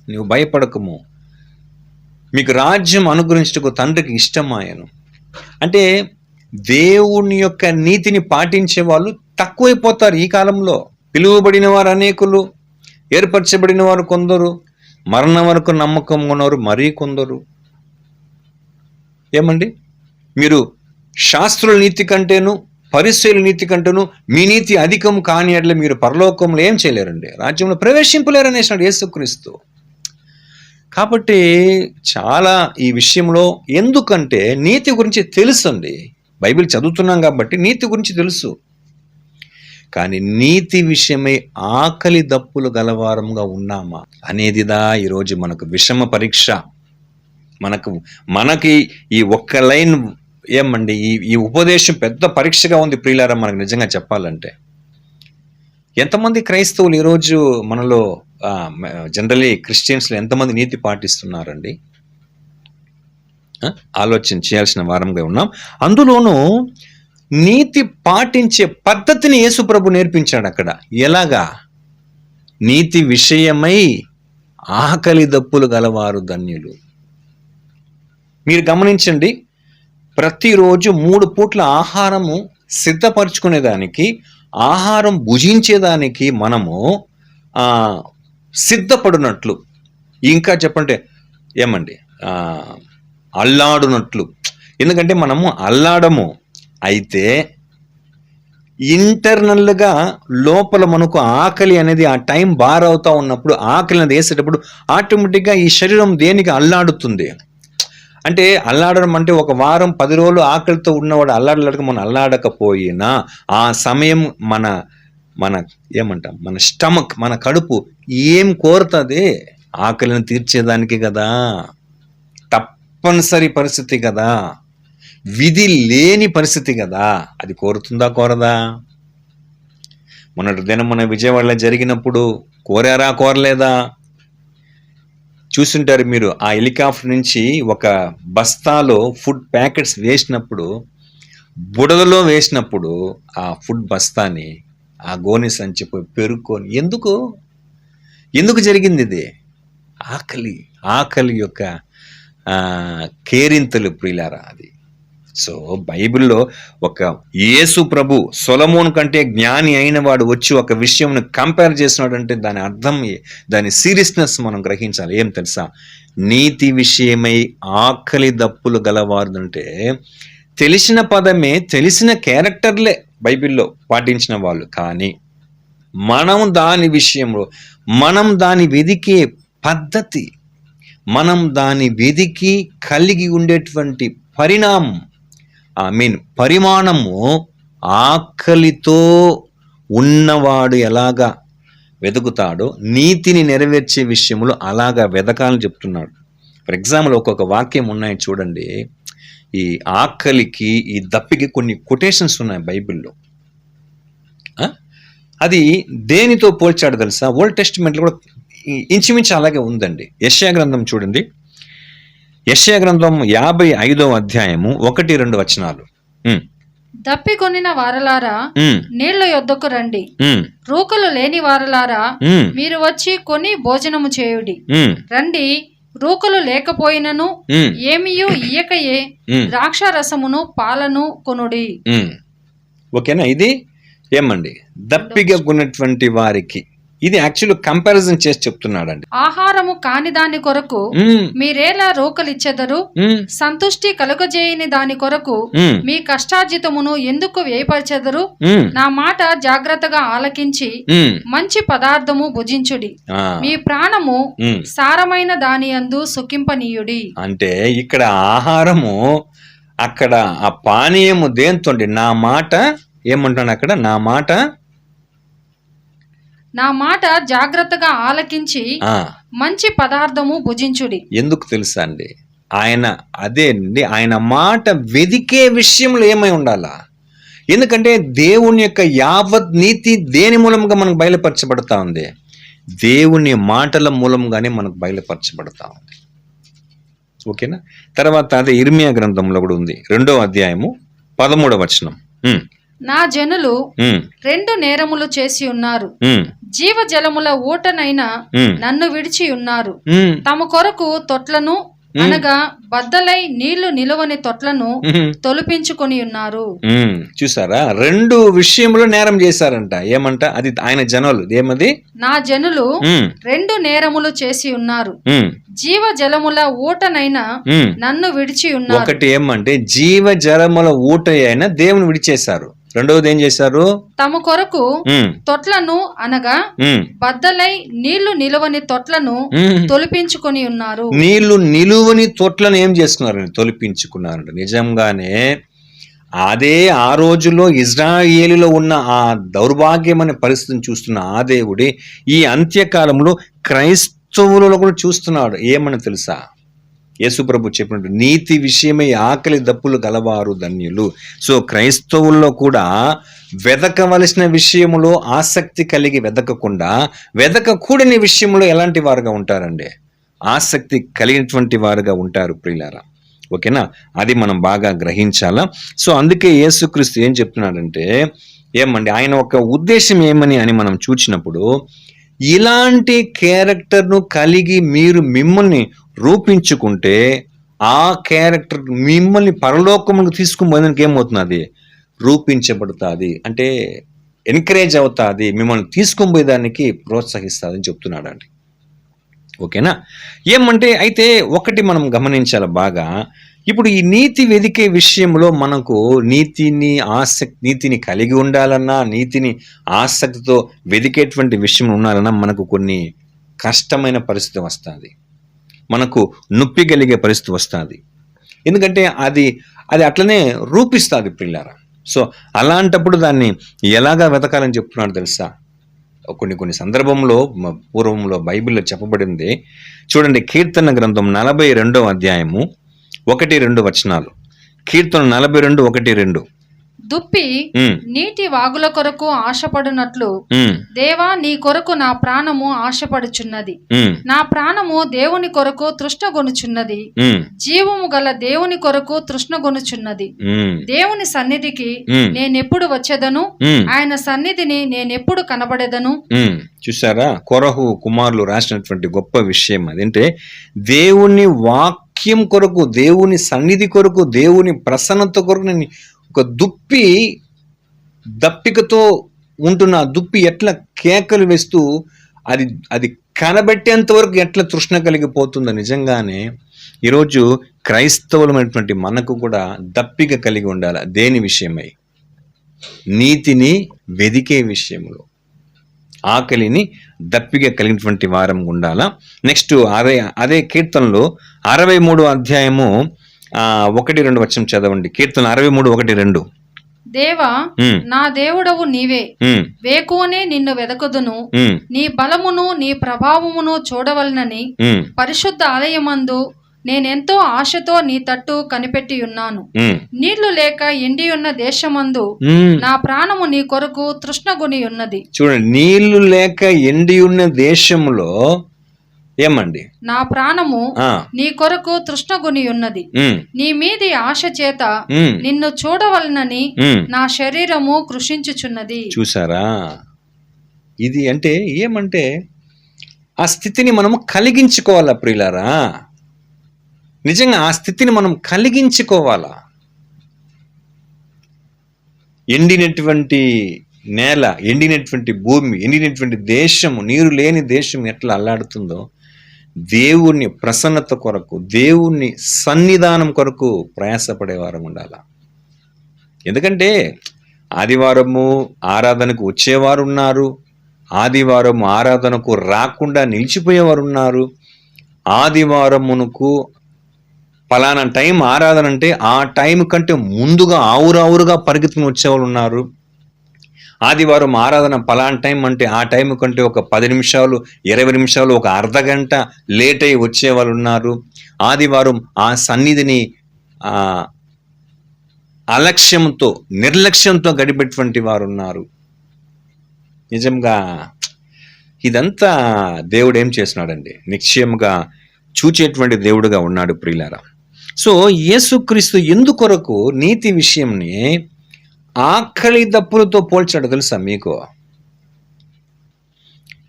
నువ్వు భయపడకము, మీకు రాజ్యం అనుగ్రహించుటకు తండ్రికి ఇష్టమాయను. అంటే దేవుని యొక్క నీతిని పాటించే వాళ్ళు తక్కువైపోతారు ఈ కాలంలో. పిలువబడిన వారు అనేకులు, ఏర్పరచబడిన వారు కొందరు, మరణం వరకు నమ్మకం ఉన్నవారు మరీ కొందరు. ఏమండి, మీరు శాస్త్రుల నీతి కంటేను పరిసయ్యుల నీతి కంటేను మీ నీతి అధికం కాని అట్లా మీరు పరలోకంలో ఏం చేయలేరండి, రాజ్యంలో ప్రవేశింపలేరు అనేసినాడు యేసుక్రీస్తు. కాబట్టి చాలా ఈ విషయంలో, ఎందుకంటే నీతి గురించి తెలుసు అండి, బైబిల్ చదువుతున్నాం కాబట్టి నీతి గురించి తెలుసు. కానీ నీతి విషయమై ఆకలి దప్పులు గలవారంగా ఉన్నామా అనేదిదా ఈరోజు మనకు విషమ పరీక్ష. మనకి ఈ ఒక్క లైన్ ఏమండి, ఈ ఉపదేశం పెద్ద పరీక్షగా ఉంది ప్రియులారా. మనకు నిజంగా చెప్పాలంటే, ఎంతమంది క్రైస్తవులు ఈరోజు మనలో జనరలీ క్రిస్టియన్స్లో ఎంతమంది నీతి పాటిస్తున్నారండి? ఆలోచన చేయాల్సిన వారంగా ఉన్నాం. అందులోనూ నీతి పాటించే పద్ధతిని యేసు ప్రభు నేర్పించాడు అక్కడ. ఎలాగా? నీతి విషయమై ఆకలి దప్పులు గలవారు ధన్యులు. మీరు గమనించండి, ప్రతిరోజు 3 పూట్ల ఆహారము సిద్ధపరచుకునేదానికి, ఆహారం భుజించేదానికి మనము సిద్ధపడినట్లు, ఇంకా చెప్పంటే ఏమండి, అల్లాడునట్లు. ఎందుకంటే మనము అల్లాడము. అయితే ఇంటర్నల్గా లోపల మనకు ఆకలి అనేది ఆ టైం బార్ అవుతా ఉన్నప్పుడు, ఆకలి అనేది వేసేటప్పుడు ఆటోమేటిక్గా ఈ శరీరం దేనికి అల్లాడుతుంది. అంటే అల్లాడడం అంటే ఒక వారం 10 రోజులు ఆకలితో ఉన్నవాడు అల్లాడలేక మనం అల్లాడకపోయినా ఆ సమయం మన ఏమంటాం, మన స్టమక్, మన కడుపు ఏం కోరుతుంది? ఆకలిని తీర్చేదానికి కదా. తప్పనిసరి పరిస్థితి కదా, విధి లేని పరిస్థితి కదా. అది కోరుతుందా కోరదా? మొన్నటి దినం మన విజయవాడలో జరిగినప్పుడు కోరారా కోరలేదా? చూసుంటారు మీరు, ఆ హెలికాప్టర్ నుంచి ఒక బస్తాలో ఫుడ్ ప్యాకెట్స్ వేసినప్పుడు, బుడదలో వేసినప్పుడు ఆ ఫుడ్ బస్తాని ఆ గోనె సంచి పెరుక్కొని ఎందుకు జరిగింది ఇది? ఆకలి యొక్క కేరింతలు ప్రియులారా అది. సో బైబిల్లో ఒక యేసు ప్రభు సొలొమోను కంటే జ్ఞాని అయిన వాడు వచ్చి ఒక విషయంను కంపేర్ చేసినాడు అంటే దాని అర్థం, దాని సీరియస్నెస్ మనం గ్రహించాలి. ఏం తెలుసా? నీతి విషయమై ఆకలి దప్పులు గలవారు అంటే తెలిసిన పదమే, తెలిసిన క్యారెక్టర్లే బైబిల్లో పాటించిన వాళ్ళు. కానీ మనం దాని విషయంలో, మనం దాని వెదికే పద్ధతి, మనం దాని వెదికి కలిగి ఉండేటువంటి పరిమాణము ఆకలితో ఉన్నవాడు ఎలాగా వెతుకుతాడో నీతిని నెరవేర్చే విషయంలో అలాగా వెదకాలని చెప్తున్నాడు. ఫర్ ఎగ్జాంపుల్ ఒక్కొక్క వాక్యం ఉన్నాయి చూడండి. ఈ ఆకలికి, ఈ దప్పికి కొన్ని కొటేషన్స్ ఉన్నాయి బైబిల్లో. అది దేనితో పోల్చాడు తెలుసా? ఓల్డ్ టెస్టిమెంట్లో కూడా ఇంచుమించు అలాగే ఉందండి. యెషయా గ్రంథం చూడండి. యెషయా గ్రంథం 55వ అధ్యాయము 1-2 వచనాలు. దప్పికొనిన వారలారా నీళ్ల యొద్దకు రండి, రూకలు లేని వారలారా మీరు వచ్చి కొని భోజనము చేయుడి. రండి, రూకలు లేకపోయినను ఏమియు ఇయ్యకయే ద్రాక్ష రసమును పాలను కొనుడి. ఓకేనా? ఇది ఏమండి, దప్పిగా కొన్నటువంటి వారికి ఇది యాక్చువల్ కంపారిజన్ చేసి చెప్తున్నాడండి. ఆహారము కాని దాని కొరకు మీరేలా రోకలిచ్చెదరు? సంతుష్టి కలుగజేయని దాని కొరకు మీ కష్టార్జితమును ఎందుకు వ్యయపరచెదరు? నా మాట జాగ్రత్తగా ఆలకించి మంచి పదార్థము భుజించుడి. మీ ప్రాణము సారమైన దాని యందు సుఖింపనీయుడి. అంటే ఇక్కడ ఆహారము, అక్కడ ఆ పానీయము దేంతోండి? నా మాట ఏమంటాడు అక్కడ? నా మాట జాగ్రత్తగా ఆలకించి మంచి పదార్థము భుజించుడి. ఎందుకు తెలుసా అండి? ఆయన మాట వెదికే విషయంలో ఏమై ఉండాలా? ఎందుకంటే దేవుని యొక్క యావత్ నీతి దేని మూలంగా మనకు బయలుపరచబడతా ఉంది? దేవుని మాటల మూలంగానే మనకు బయలుపరచబడతా ఉంది. ఓకేనా? తర్వాత అదే ఇర్మియా గ్రంథంలో కూడా ఉంది, 2వ అధ్యాయము 13వ వచనం. నా జనులు 2 నేరములు చేసి ఉన్నారు, జీవజలముల ఊటనైనా నన్ను విడిచి ఉన్నారు. తమ కొరకు తొట్లను, అనగా బద్దలై నీళ్లు నిలువని తొట్లను తొలిపించుకొని ఉన్నారు. చూసారా? 2 విషయంలో నేరం చేశారంట. ఏమంట? అది ఆయన జనులు. ఏమది? నా జనులు 2 నేరములు చేసి ఉన్నారు, జీవజలముల ఊటనైనా నన్ను విడిచి ఉన్నారు. ఒకటి ఏమంటే జీవజలముల ఊట అయినా దేవుని విడిచేశారు. రెండవది ఏం చేశారు? తమ కొరకు తొట్లను, అనగా బద్దలై నీళ్లు నిలువని తొట్లను తొలిపించుకొని ఉన్నారు. నీళ్లు నిలువని తొట్లను ఏం చేసుకున్నారండి? తొలిపించుకున్నారంట. నిజంగానే అదే ఆ రోజుల్లో ఇజ్రాయేలులో ఉన్న ఆ దౌర్భాగ్యమైన పరిస్థితిని చూస్తున్న ఆ దేవుడే ఈ అంత్యకాలంలో క్రైస్తవులలో కూడా చూస్తున్నాడు. ఏమని తెలుసా? యేసుప్రభు చెప్పినట్టు నీతి విషయమై ఆకలి దప్పులు గలవారు ధన్యులు. సో క్రైస్తవుల్లో కూడా వెదకవలసిన విషయంలో ఆసక్తి కలిగి వెదకకుండా, వెదకకూడని విషయంలో ఎలాంటి వారుగా ఉంటారండి? ఆసక్తి కలిగినటువంటి వారుగా ఉంటారు ప్రియులారా. ఓకేనా? అది మనం బాగా గ్రహించాలా. సో అందుకే యేసుక్రీస్తు ఏం చెప్తున్నాడంటే, ఏమండి ఆయన ఒక ఉద్దేశం ఏమని అని మనం చూచినప్పుడు, ఇలాంటి క్యారెక్టర్ను కలిగి మీరు మిమ్మల్ని రూపించుకుంటే ఆ క్యారెక్టర్ మిమ్మల్ని పరలోకముకు తీసుకుని పోయేందుకు ఏమవుతుంది? రూపించబడుతుంది, అంటే ఎంకరేజ్ అవుతుంది, మిమ్మల్ని తీసుకుని పోయేదానికి ప్రోత్సహిస్తుంది అని చెప్తున్నాడు అండి. ఓకేనా? ఏమంటే అయితే ఒకటి మనం గమనించాలి బాగా, ఇప్పుడు ఈ నీతి వెదికే విషయంలో మనకు నీతిని కలిగి ఉండాలన్నా, నీతిని ఆసక్తితో వెదికేటువంటి విషయం ఉండాలన్నా మనకు కొన్ని కష్టమైన పరిస్థితి వస్తుంది, మనకు నొప్పి కలిగే పరిస్థితి వస్తుంది. ఎందుకంటే అది అట్లనే రూపిస్తుంది ప్రియులారా. సో అలాంటప్పుడు దాన్ని ఎలాగా వెతకాలని చెప్తున్నాడు తెలుసా? కొన్ని సందర్భంలో పూర్వంలో బైబిల్లో చెప్పబడింది. చూడండి, కీర్తన గ్రంథం 42వ అధ్యాయము 1-2 వచనాలు. కీర్తన 42:1-2. దుప్పి నీటి వాగుల కొరకు ఆశపడునట్లు దేవా, నీ కొరకు నా ప్రాణము ఆశపడుచున్నది. నా ప్రాణము దేవుని కొరకు తృష్ణగొనుచున్నది, జీవము గల దేవుని కొరకు తృష్ణగొనుచున్నది. దేవుని సన్నిధికి నేనెప్పుడు వచ్చేదను, ఆయన సన్నిధిని నేనెప్పుడు కనబడేదను. చూసారా, కొరహు కుమారులు రాసినటువంటి గొప్ప విషయం అదేంటే, దేవుని వాక్యం కొరకు, దేవుని సన్నిధి కొరకు, దేవుని ప్రసన్నత కొరకు నేను ఒక దప్పికతో ఉంటున్న దుప్పి ఎట్లా కేకలు వేస్తూ అది కనబెట్టేంత వరకు ఎట్లా తృష్ణ కలిగిపోతుందో, నిజంగానే ఈరోజు క్రైస్తవులమైనటువంటి మనకు కూడా దప్పిక కలిగి ఉండాలి. దేని విషయమై? నీతిని వెదికే విషయంలో ఆకలిని దప్పిక కలిగినటువంటి వారం ఉండాలా. నెక్స్ట్ అదే కీర్తనలో 63వ అధ్యాయము 1-2 వచనం చదవండి. కీర్తన 63:1-2. దేవా, నా దేవుడవు నీవే, వేకువనే నిన్ను వెదకుదును. నీ బలమును నీ ప్రభావమును చూడవలనని పరిశుద్ధ ఆలయమందు నేనెంతో ఆశతో నీ తట్టు కనిపెట్టి ఉన్నాను. నీళ్లు లేక ఎండియున్న దేశమందు నా ప్రాణము నీ కొరకు తృష్ణగొని ఉన్నది. చూడండి, నీళ్లు లేక ఎండియున్న దేశంలో ఏమండి నా ప్రాణము నీ కొరకు తృష్ణగొని ఉన్నది. నీ మీది ఆశ చేత నిన్ను చూడవలనని నా శరీరము కృషించుచున్నది. చూసారా, ఇది అంటే ఏమంటే ఆ స్థితిని మనము కలిగించుకోవాలా ప్రియులారా. నిజంగా ఆ స్థితిని మనం కలిగించుకోవాలా. ఎండినటువంటి నేల, ఎండినటువంటి భూమి, ఎండినటువంటి దేశము, నీరు లేని దేశం ఎట్లా అల్లాడుతుందో, దేవుని ప్రసన్నత కొరకు, దేవుని సన్నిధానం కొరకు ప్రయాసపడేవారు ఉండాల. ఎందుకంటే ఆదివారము ఆరాధనకు వచ్చేవారు ఉన్నారు, ఆదివారం ఆరాధనకు రాకుండా నిలిచిపోయేవారు ఉన్నారు. ఆదివారమునకు పలానా టైం ఆరాధన అంటే ఆ టైం కంటే ముందుగా ఆవురావురుగా పరిగెత్తుకుని వచ్చేవాళ్ళు ఉన్నారు. ఆదివారం ఆరాధన పలానా టైం అంటే ఆ టైం కంటే ఒక 10 నిమిషాలు 20 నిమిషాలు ఒక అర్ధగంట లేట్ అయి వచ్చేవాళ్ళు ఉన్నారు. ఆదివారం ఆ సన్నిధిని అలక్ష్యంతో, నిర్లక్ష్యంతో గడిపేటువంటి వారు ఉన్నారు. నిజంగా ఇదంతా దేవుడు ఏం చేస్తున్నాడండి? నిశ్చయంగా చూచేటువంటి దేవుడుగా ఉన్నాడు ప్రియులారా. సో యేసుక్రీస్తు ఎందుకొరకు నీతి విషయంని ఆకలి దప్పులతో పోల్చాడు తెలుసా మీకు?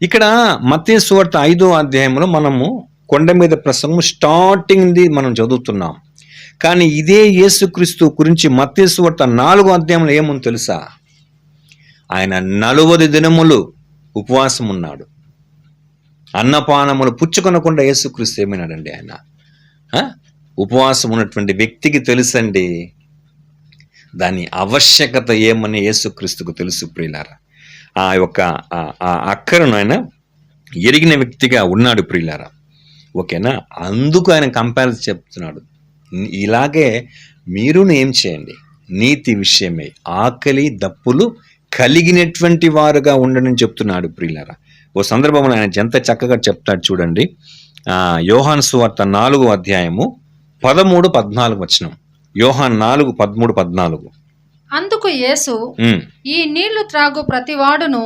ఇక్కడ మత్తయి సువార్త 5వ అధ్యాయంలో మనము కొండ మీద ప్రసంగం స్టార్టింగ్ది మనం చదువుతున్నాం. కానీ ఇదే యేసుక్రీస్తు గురించి మత్తయి సువార్త 4వ అధ్యాయంలో ఏముంది తెలుసా? ఆయన 40 దినములు ఉపవాసం ఉన్నాడు. అన్నపానములు పుచ్చుకొనకుండా యేసుక్రీస్తు ఏమైనాడండి? ఆయన ఉపవాసం ఉన్నటువంటి వ్యక్తికి తెలుసండి దాని ఆవశ్యకత ఏమని యేసుక్రీస్తుకు తెలుసు ప్రియులారా. ఆ యొక్క అక్కరను ఆయన ఎరిగిన వ్యక్తిగా ఉన్నాడు ప్రియులారా. ఓకేనా? అందుకు ఆయన కంపారిజన్ చెప్తున్నాడు. ఇలాగే మీరును ఏం చేయండి, నీతి విషయమై ఆకలి దప్పులు కలిగినటువంటి వారుగా ఉండని చెప్తున్నాడు ప్రియులారా. ఓ సందర్భంలో ఆయన ఎంత చక్కగా చెప్తాడు చూడండి. యోహాను సువార్త 4వ అధ్యాయము 13-14 వచనం. యోహాను 4:13-14. అందుకు యేసు, ఈ నీళ్లు త్రాగు ప్రతివాడును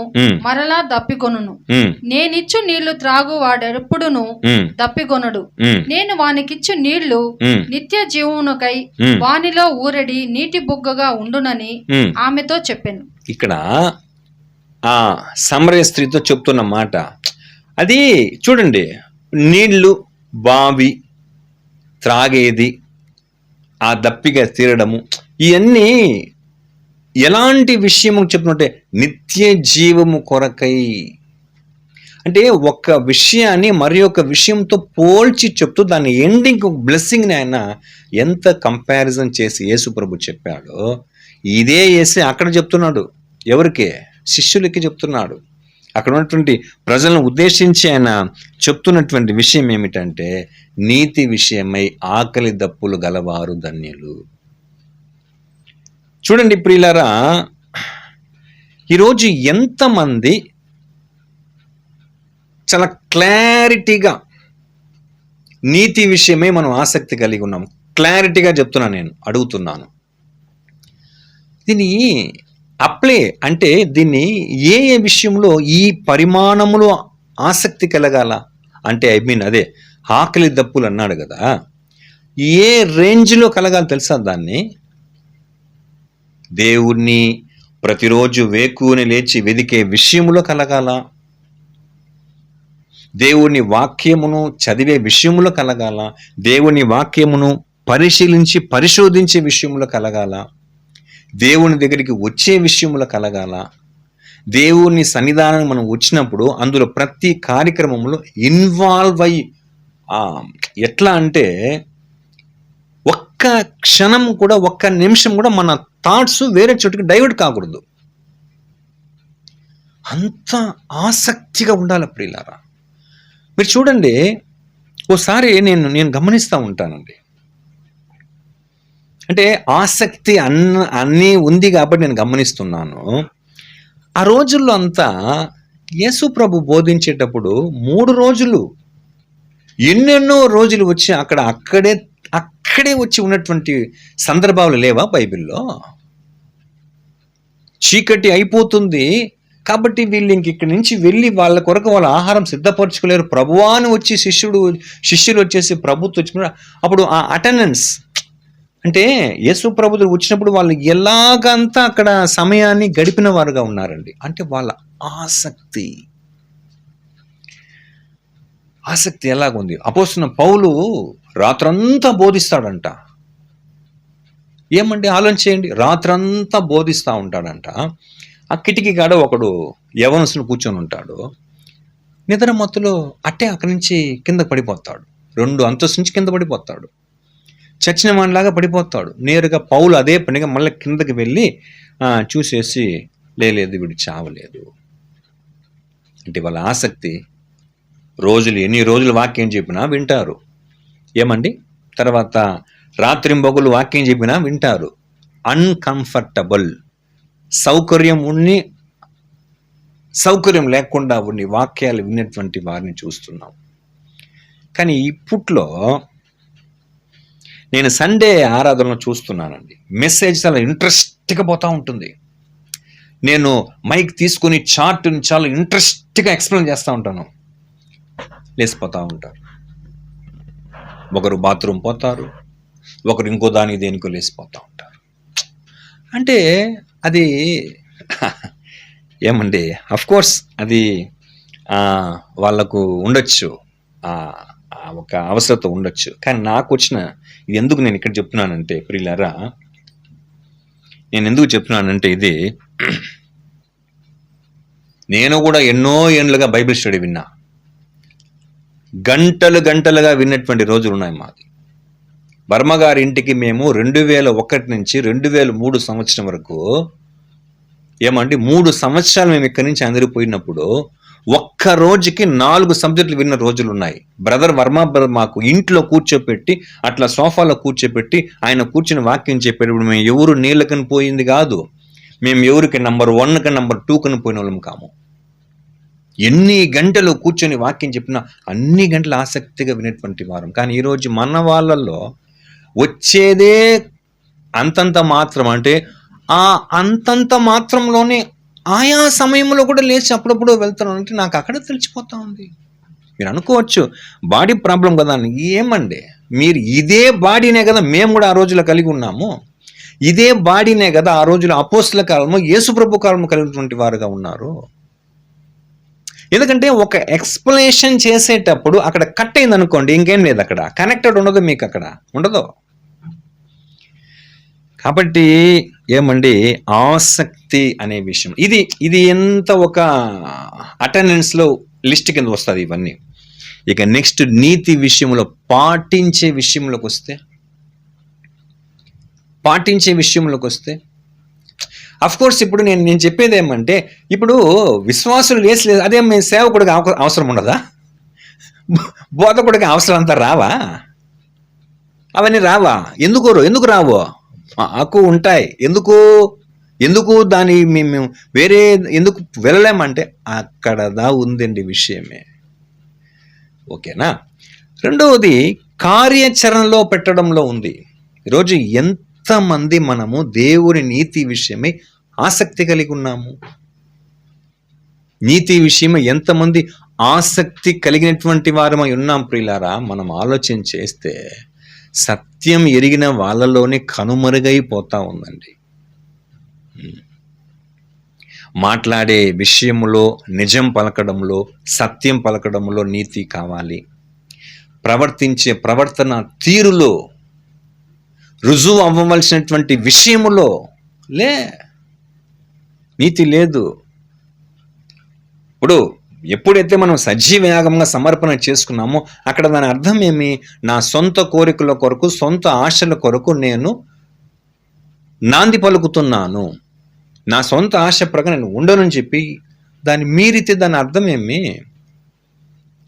మరలా దప్పికొనును. నేనిచ్చు నీళ్లు త్రాగు వాడెప్పుడును దప్పికొనడు. నేను వానికిచ్చు నీళ్లు నిత్య జీవమునకై వానిలో ఊరడి నీటి బుగ్గగా ఉండునని ఆమెతో చెప్పాను. ఇక్కడ ఆ సమరయ స్త్రీతో చెప్తున్న మాట అది చూడండి. నీళ్లు, బావి, త్రాగేది, ఆ దప్పిగా తీరడము, ఇవన్నీ ఎలాంటి విషయము చెప్తుంటే నిత్య జీవము కొరకై. అంటే ఒక విషయాన్ని మరి ఒక విషయంతో పోల్చి చెప్తూ దాని ఎండింగ్ బ్లెస్సింగ్ని ఆయన ఎంత కంపారిజన్ చేసి యేసు ప్రభు చెప్పాడో, ఇదే యేసే అక్కడ చెప్తున్నాడు. ఎవరికి? శిష్యులకి చెప్తున్నాడు. అక్కడ ఉన్నటువంటి ప్రజలను ఉద్దేశించి ఆయన చెప్తున్నటువంటి విషయం ఏమిటంటే, నీతి విషయమై ఆకలి దప్పులు గలవారు ధన్యులు. చూడండి ప్రియులారా, ఈరోజు ఎంతమంది చాలా క్లారిటీగా నీతి విషయమే మనం ఆసక్తి కలిగి ఉన్నాం. క్లారిటీగా చెప్తున్నాను, నేను అడుగుతున్నాను. దీన్ని అప్లై అంటే దీన్ని ఏ ఏ విషయంలో ఈ పరిమాణములో ఆసక్తి కలగాల అంటే అదే ఆకలి దప్పులు అన్నాడు కదా, ఏ రేంజ్లో కలగాలి తెలుసా? దాన్ని దేవుణ్ణి ప్రతిరోజు వేకువని లేచి వెదికే విషయములో కలగాల, దేవుని వాక్యమును చదివే విషయములో కలగాల, దేవుని వాక్యమును పరిశీలించి పరిశోధించే విషయంలో కలగాల, దేవుని దగ్గరికి వచ్చే విషయంలో కలగాల, దేవుని సన్నిధానం మనం వచ్చినప్పుడు అందులో ప్రతి కార్యక్రమంలో ఇన్వాల్వ్ అయ్యి ఎట్లా అంటే ఒక్క క్షణం కూడా ఒక్క నిమిషం కూడా మన థాట్స్ వేరే చోటుకి డైవర్ట్ కాకూడదు. అంత ఆసక్తిగా ఉండాలి ప్రియులారా. మీరు చూడండి, ఓసారి నేను గమనిస్తూ ఉంటానండి. అంటే ఆసక్తి అన్నీ ఉంది కాబట్టి నేను గమనిస్తున్నాను. ఆ రోజుల్లో అంతా యేసు ప్రభు బోధించేటప్పుడు 3 రోజులు ఎన్నెన్నో రోజులు వచ్చి అక్కడే వచ్చి ఉన్నటువంటి సందర్భాలు లేవా బైబిల్లో? చీకటి అయిపోతుంది కాబట్టి వీళ్ళు ఇక్కడి నుంచి వెళ్ళి వాళ్ళ కొరకు వాళ్ళ ఆహారం సిద్ధపరచుకోలేరు. ప్రభువాని వచ్చి శిష్యులు వచ్చేసి ప్రభుత్వం వచ్చిన అప్పుడు ఆ అటెండెన్స్ అంటే యేసు ప్రభువులు వచ్చినప్పుడు వాళ్ళు ఎలాగంతా అక్కడ సమయాన్ని గడిపిన వారుగా ఉన్నారండి. అంటే వాళ్ళ ఆసక్తి ఎలాగుంది. అపోస్తలుడైన పౌలు రాత్రంతా బోధిస్తాడంట. ఏమండి ఆలోచన చేయండి, రాత్రంతా బోధిస్తూ ఉంటాడంట. ఆ కిటికీ కాడ ఒకడు యవనస్తును కూర్చొని ఉంటాడు. నిద్ర మత్తులో అక్కడి నుంచి కింద పడిపోతాడు. 2 అంతస్తు నుంచి కింద పడిపోతాడు. చచ్చిన వాడిలాగా పడిపోతాడు. నేరుగా పౌలు అదే పనిగా మళ్ళీ కిందకి వెళ్ళి చూసేసి లేదు వీడు చావలేదు. అంటే వాళ్ళ ఆసక్తి ఎన్ని రోజులు వాక్యం చెప్పినా వింటారు. ఏమండి తర్వాత రాత్రింబొగులు వాక్యం చెప్పినా వింటారు. అన్కంఫర్టబుల్ సౌకర్యం లేకుండా ఉండి వాక్యాలు విన్నటువంటి వారిని చూస్తున్నాం. కానీ ఇప్పట్లో నేను సండే ఆరాధనలో చూస్తున్నానండి, మెసేజ్ చాలా ఇంట్రెస్ట్గా పోతూ ఉంటుంది. నేను మైక్ తీసుకుని చార్ట్ని చాలా ఇంట్రెస్ట్గా ఎక్స్ప్లెయిన్ చేస్తూ ఉంటాను. లేచిపోతూ ఉంటారు, ఒకరు బాత్రూమ్ పోతారు, ఒకరు ఇంకో దేనికో లేచిపోతూ ఉంటారు. అంటే అది ఏమండి అఫ్కోర్స్ అది వాళ్ళకు ఉండొచ్చు, ఒక అవసరత ఉండొచ్చు. కానీ నాకు వచ్చిన ఇది ఎందుకు నేను ఇక్కడ చెప్తున్నానంటే ప్రియులారా, నేను ఎందుకు చెప్తున్నానంటే ఇది నేను కూడా ఎన్నో ఏళ్ళుగా బైబిల్ స్టడీ విన్నా, గంటలుగా విన్నటువంటి రోజులు ఉన్నాయి. మాది బర్మగారి ఇంటికి మేము 2001 నుంచి 2003 సంవత్సరం వరకు ఏమండి 3 సంవత్సరాలు మేము ఇక్కడి నుంచి అందరిపోయినప్పుడు ఒక్క రోజుకి 4 సబ్జెక్టులు విన్న రోజులు ఉన్నాయి. బ్రదర్ వర్మ మాకు ఇంట్లో కూర్చోపెట్టి అట్లా సోఫాలో కూర్చోపెట్టి ఆయన కూర్చుని వాక్యం చెప్పేటప్పుడు మేము ఎవరు నీళ్ళకని పోయింది కాదు, మేము ఎవరికి నెంబర్ 1 కని నెంబర్ 2 కని పోయిన వాళ్ళం కాము. ఎన్ని గంటలు కూర్చొని వాక్యం చెప్పినా అన్ని గంటలు ఆసక్తిగా వినేటువంటి వారం. కానీ ఈరోజు మన వాళ్ళల్లో వచ్చేదే అంతంత మాత్రం. అంటే ఆ అంతంత మాత్రంలోనే ఆయా సమయంలో కూడా లేచి అప్పుడప్పుడు వెళ్తాను అంటే నాకు అక్కడ తెలిసిపోతా ఉంది. మీరు అనుకోవచ్చు బాడీ ప్రాబ్లం కదా అని. ఏమండి మీరు ఇదే బాడీనే కదా మేము కూడా ఆ రోజులో కలిగి ఉన్నాము, ఇదే బాడీనే కదా ఆ రోజులో అపోస్తల కాలము యేసుప్రభు కాలము కలిగినటువంటి వారుగా ఉన్నారు. ఎందుకంటే ఒక ఎక్స్ప్లెనేషన్ చేసేటప్పుడు అక్కడ కట్ అయింది అనుకోండి, ఇంకేం లేదు, అక్కడ కనెక్టెడ్ ఉండదు, మీకు అక్కడ ఉండదు. కాబట్టి ఏమండి ఆసక్తి అనే విషయం ఇది ఎంత ఒక అటెండెన్స్లో లిస్ట్ కింద వస్తుంది ఇవన్నీ. ఇక నెక్స్ట్ నీతి విషయంలో పాటించే విషయంలోకి వస్తే అఫ్కోర్స్ ఇప్పుడు నేను చెప్పేది ఏమంటే, ఇప్పుడు విశ్వాసులు లేదు అదే మేము సేవకుడికి అవసరం ఉండదా? బోధకుడికి అవసరం అంతా రావా? అవన్నీ రావా? ఎందుకు రావు? మాకు ఉంటాయి. ఎందుకు దాని మేము వేరే ఎందుకు వెళ్ళలేమంటే అక్కడదా ఉందండి విషయమే. ఓకేనా? రెండవది కార్యాచరణలో పెట్టడంలో ఉంది. ఈరోజు ఎంతమంది మనము దేవుని నీతి విషయమై ఆసక్తి కలిగి ఉన్నాము? నీతి విషయమై ఎంతమంది ఆసక్తి కలిగినటువంటి వారమై ఉన్నాం ప్రియులారా? మనం ఆలోచన చేస్తే సత్యం ఎరిగిన వాళ్ళలోనే కనుమరుగైపోతా ఉందండి. మాట్లాడే విషయంలో, నిజం పలకడంలో, సత్యం పలకడంలో నీతి కావాలి. ప్రవర్తించే ప్రవర్తన తీరులో, రుజువు అవ్వవలసినటువంటి విషయములో నీతి లేదు. ఇప్పుడు ఎప్పుడైతే మనం సజీవ యాగంగా సమర్పణ చేసుకున్నామో అక్కడ దాని అర్థం ఏమి? నా సొంత కోరికల కొరకు, సొంత ఆశల కొరకు నేను నాంది పలుకుతున్నాను, నా సొంత ఆశ ప్రకారం నేను ఉండనని చెప్పి దాన్ని మీరితే దాని అర్థం ఏమి?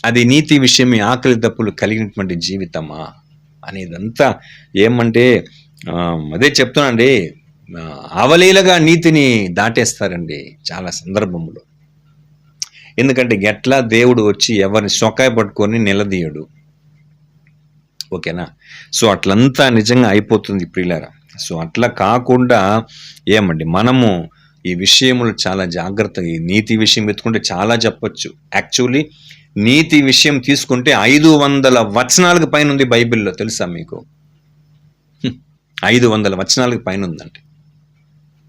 అది నీతి విషయమే ఆకలి దప్పులు కలిగినటువంటి జీవితమా అనేదంతా ఏమంటే అదే చెప్తున్నాండి, అవలీలగా నీతిని దాటేస్తారండి చాలా సందర్భంలో. ఎందుకంటే ఎట్లా దేవుడు వచ్చి ఎవరిని సొకాయ పట్టుకొని నిలదీయడు. ఓకేనా? సో అట్లంతా నిజంగా అయిపోతుంది ప్రియులారా. సో అట్లా కాకుండా ఏమండి మనము ఈ విషయములు చాలా జాగ్రత్తగా, ఈ నీతి విషయం ఎత్తుకుంటే చాలా చెప్పొచ్చు. యాక్చువల్లీ నీతి విషయం తీసుకుంటే 500 వచనాలకు పైన ఉంది బైబిల్లో, తెలుసా మీకు? 500 వచనాలకు పైన ఉందండి.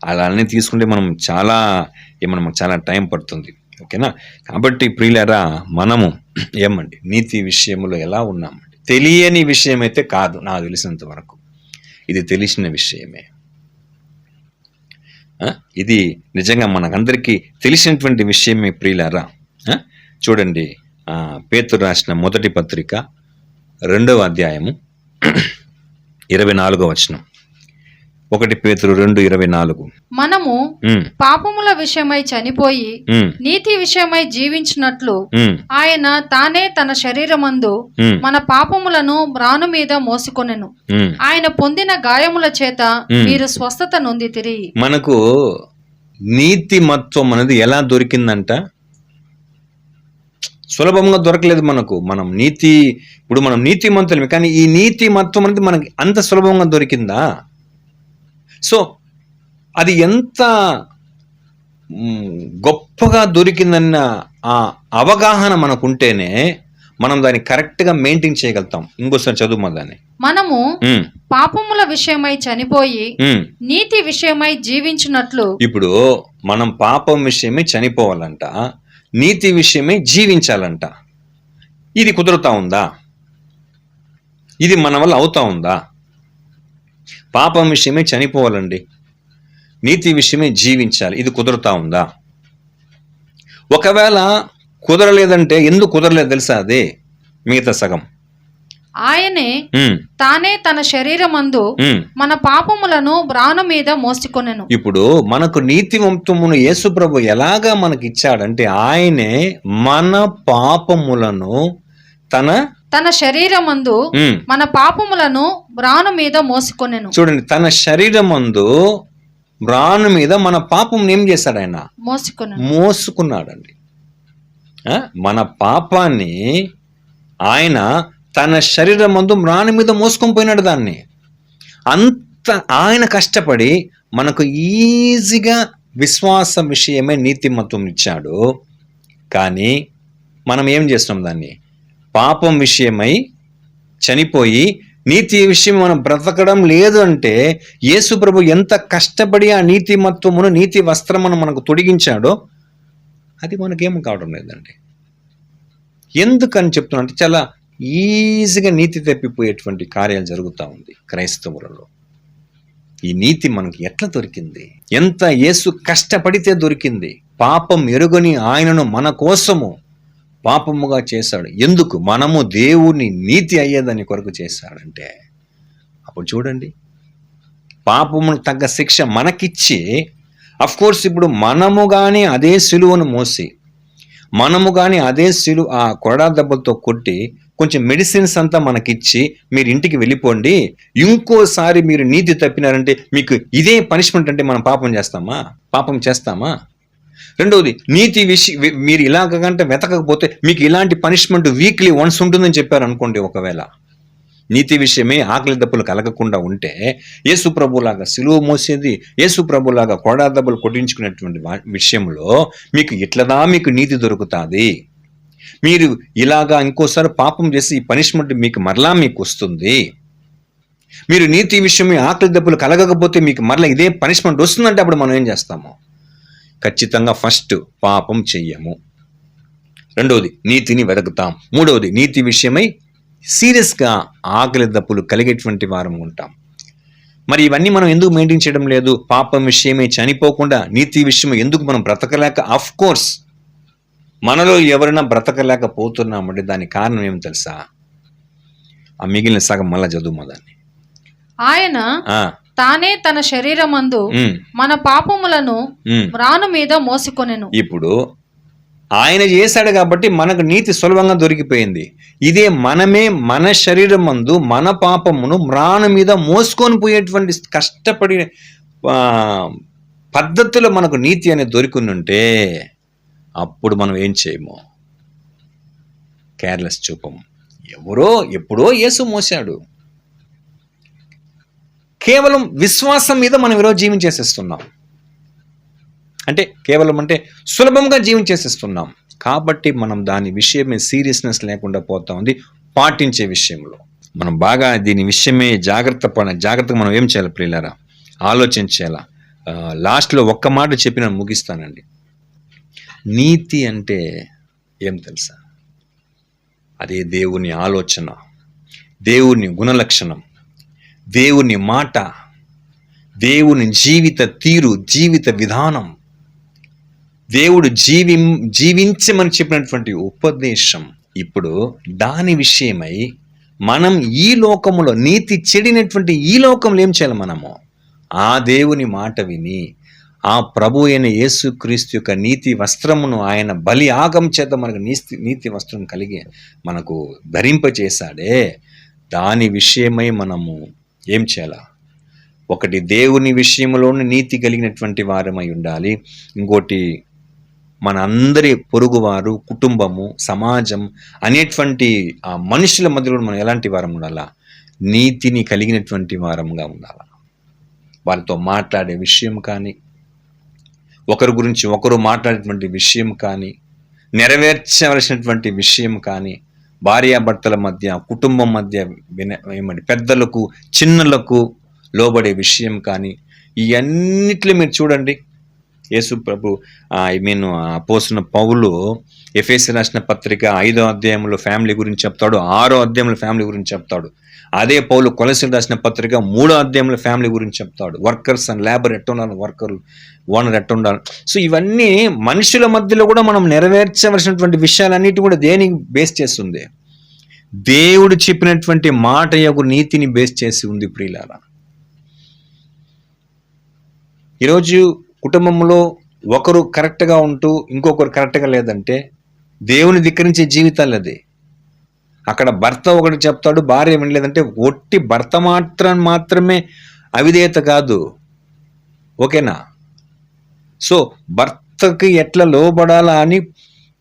అలా అన్నీ తీసుకుంటే మనకు చాలా టైం పడుతుంది. ఓకేనా? కాబట్టి ప్రియులారా, మనము ఏమండి నీతి విషయంలో ఎలా ఉన్నామండి? తెలియని విషయం అయితే కాదు, నాకు తెలిసినంత వరకు ఇది తెలిసిన విషయమే. ఇది నిజంగా మనకందరికీ తెలిసినటువంటి విషయమే ప్రియులారా. చూడండి, పేతురు రాసిన మొదటి పత్రిక 2వ అధ్యాయము 24వ వచనం. 1 పేతురు 2:24. మనము పాపముల విషయమై చనిపోయి నీతి విషయమై జీవించినట్లు ఆయన తానే తన శరీరమందు మన పాపములను మ్రాను మీద మోసుకొనెను. ఆయన పొందిన గాయముల చేత మీరు స్వస్థత నొందితిరి. మనకు నీతిమత్వం అనేది ఎలా దొరికిందంట? సులభంగా దొరకలేదు మనకు. మనం నీతిమంతులమే, కానీ ఈ నీతిమత్వం అనేది మనకి అంత సులభంగా దొరికిందా? సో అది ఎంత గొప్పగా దొరికిందన్న ఆ అవగాహన మనకుంటేనే మనం దాన్ని కరెక్ట్గా మెయింటైన్ చేయగలుగుతాం. ఇంకోసారి చదువు దాన్ని. మనము పాపముల విషయమై చనిపోయి నీతి విషయమై జీవించినట్లు. ఇప్పుడు మనం పాపం విషయమై చనిపోవాలంట, నీతి విషయమై జీవించాలంట. ఇది కుదురుతా ఉందా? ఇది మన వల్ల అవుతా ఉందా? పాపం విషయమే చనిపోవాలండి, నీతి విషయమే జీవించాలి. ఇది కుదురుతా ఉందా? ఒకవేళ కుదరలేదంటే ఎందుకు కుదరలేదు తెలుసా? అదే మిగతా సగం. ఆయనే తానే తన శరీరమందు మన పాపములను మ్రాను మీద మోసుకొనెను. ఇప్పుడు మనకు నీతివంతమును యేసు ప్రభు ఎలాగా మనకి ఇచ్చాడంటే, ఆయనే మన పాపములను తన శరీరమందు మన పాపములను మ్రాను మీద మోసుకొనెను. చూడండి, తన శరీరమందు మ్రాను మీద మన పాపం ఏం చేశాడు? ఆయన మోసుకున్నాడండి. మన పాపాన్ని ఆయన తన శరీరమందు మ్రాను మీద మోసుకొని పోయినాడు. దాన్ని అంత ఆయన కష్టపడి మనకు ఈజీగా విశ్వాస విషయమే నీతిమత్వం ఇచ్చాడు. కానీ మనం ఏం చేస్తున్నాం? దాన్ని పాపం విషయమై చనిపోయి నీతి విషయం మనం బ్రతకడం లేదు అంటే, యేసు ప్రభు ఎంత కష్టపడి ఆ నీతిమత్వమును, నీతి వస్త్రమును మనకు తొడిగించాడో అది మనకేం కావడం లేదండి. ఎందుకని చెప్తున్నా అంటే, చాలా ఈజీగా నీతి తప్పిపోయేటువంటి కార్యాలు జరుగుతూ ఉంది క్రైస్తవులలో. ఈ నీతి మనకి ఎట్లా దొరికింది? ఎంత యేసు కష్టపడితే దొరికింది. పాపం ఎరుగని ఆయనను మన కోసము పాపముగా చేశాడు. ఎందుకు? మనము దేవుని నీతి అయ్యేదాని కొరకు చేశాడంటే, అప్పుడు చూడండి, పాపమును తగ్గ శిక్ష మనకిచ్చి, కోర్స్ ఇప్పుడు మనము కానీ అదే సిలువను మోసి, మనము కానీ అదే ఆ కొరడా దెబ్బలతో కొట్టి కొంచెం మెడిసిన్స్ అంతా మనకిచ్చి మీరు ఇంటికి వెళ్ళిపోండి, ఇంకోసారి మీరు నీతి తప్పినారంటే మీకు ఇదే పనిష్మెంట్ అంటే మనం పాపం చేస్తామా? రెండవది, నీతి మీరు ఇలాగంటే వెతకకపోతే మీకు ఇలాంటి పనిష్మెంట్ వీక్లీ వన్స్ ఉంటుందని చెప్పారు అనుకోండి. ఒకవేళ నీతి విషయమే ఆకలి దెబ్బలు కలగకుండా ఉంటే, యేసు ప్రభులాగా సిలువ మోసేది, యేసు ప్రభులాగా కొరడా దెబ్బలు కొట్టించుకునేటువంటి విషయంలో మీకు నీతి దొరుకుతుంది. మీరు ఇలాగా ఇంకోసారి పాపం చేసి ఈ పనిష్మెంట్ మీకు వస్తుంది. మీరు నీతి విషయమే ఆకలి దెబ్బలు కలగకపోతే మీకు మరలా ఇదే పనిష్మెంట్ వస్తుందంటే అప్పుడు మనం ఏం చేస్తాము? ఖచ్చితంగా ఫస్ట్ పాపం చెయ్యము, రెండవది నీతిని వెతుకుతాం, మూడవది నీతి విషయమై సీరియస్గా ఆకలి దప్పులు కలిగేటువంటి వారం ఉంటాం. మరి ఇవన్నీ మనం ఎందుకు మెయింటైన్ చేయడం లేదు? పాపం విషయమే చనిపోకుండా నీతి విషయం ఎందుకు మనం బ్రతకలేక? ఆఫ్ కోర్స్ మనలో ఎవరైనా బ్రతకలేకపోతున్నామంటే దానికి కారణం ఏమి తెలుసా? ఆ మిగిలిన సగం మళ్ళా చదువు దాన్ని. ఆయన తానే తన శరీరమందు మన పాపములను మ్రాను మీద మోసుకొనెను. ఇప్పుడు ఆయన చేశాడు కాబట్టి మనకు నీతి సులభంగా దొరికిపోయింది. ఇదే మనమే మన శరీరం మందు మన పాపమును మ్రాను మీద మోసుకొని పోయేటువంటి కష్టపడి పద్ధతిలో మనకు నీతి అనేది దొరికినుంటే అప్పుడు మనం ఏం చేయము? కేర్లెస్ చూపము. ఎప్పుడో యేసు మోసాడు. కేవలం విశ్వాసం మీద మనం ఈరోజు జీవించేసేస్తున్నాం. కేవలం సులభంగా జీవించేసేస్తున్నాం. కాబట్టి మనం దాని విషయమే సీరియస్నెస్ లేకుండా పోతా ఉంది. పాటించే విషయంలో మనం బాగా దీని విషయమే జాగ్రత్తగా మనం ఏం చేయాలి ప్రియులారా? ఆలోచించేలా. లాస్ట్లో ఒక్క మాట చెప్పి నేను ముగిస్తానండి. నీతి అంటే ఏం తెలుసా? అదే దేవుని ఆలోచన, దేవుని గుణలక్షణం, దేవుని మాట, దేవుని జీవిత తీరు, జీవిత విధానం, దేవుడు జీవించమని చెప్పినటువంటి ఉపదేశం. ఇప్పుడు దాని విషయమై మనం ఈ లోకములో నీతి చెడినటువంటి ఈ లోకంలో ఏం చేయాలి? మనము ఆ దేవుని మాట విని ఆ ప్రభు అయిన యేసుక్రీస్తు యొక్క నీతి వస్త్రమును ఆయన బలి యాగం చేత మనకు నీతి వస్త్రం కలిగి మనకు ధరింపచేశాడే, దాని విషయమై మనము ఏం చేయాలా? ఒకటి దేవుని విషయంలోనే నీతి కలిగినటువంటి వారమై ఉండాలి. ఇంకోటి మన అందరి పొరుగువారు, కుటుంబము, సమాజం అనేటువంటి ఆ మనుషుల మధ్యలో మనం ఎలాంటి వారం ఉండాలా? నీతిని కలిగినటువంటి వారంగా ఉండాలి. వారితో మాట్లాడే విషయం కానీ, ఒకరి గురించి ఒకరు మాట్లాడేటువంటి విషయం కానీ, నెరవేర్చవలసినటువంటి విషయం కానీ, భార్యాభర్తల మధ్య, కుటుంబం మధ్య పెద్దలకు చిన్నలకు లోబడే విషయం కానీ, ఇవన్నిట్లో మీరు చూడండి. యేసు ప్రభు అపోస్తలుడైన పౌలు ఎఫెసీ రాసిన పత్రిక 5వ అధ్యాయంలో ఫ్యామిలీ గురించి చెప్తాడు, 6వ అధ్యాయంలో ఫ్యామిలీ గురించి చెప్తాడు. అదే పౌలు కొలస్సీయులకు రాసిన పత్రిక 3వ అధ్యాయంలో ఫ్యామిలీ గురించి చెప్తాడు. వర్కర్స్ అండ్ లేబర్ ఎట్ట ఉండాలి, వర్కర్ ఓనర్ ఎట్ట ఉండాలి. సో ఇవన్నీ మనుషుల మధ్యలో కూడా మనం నెరవేర్చవలసినటువంటి విషయాలన్నిటి కూడా దేనికి బేస్ చేస్తుంది? దేవుడు చెప్పినటువంటి మాట యొక్క నీతిని బేస్ చేసి ఉంది ప్రియులారా. ఈరోజు కుటుంబంలో ఒకరు కరెక్ట్గా ఉంటూ ఇంకొకరు కరెక్ట్గా లేదంటే దేవుని ధిక్కరించే జీవితాలు అది. అక్కడ భర్త ఒకటి చెప్తాడు, భార్య వినలేదంటే ఒట్టి భర్త మాత్రమే అవిధేయత కాదు. ఓకేనా? సో భర్తకి ఎట్లా లోబడాలా అని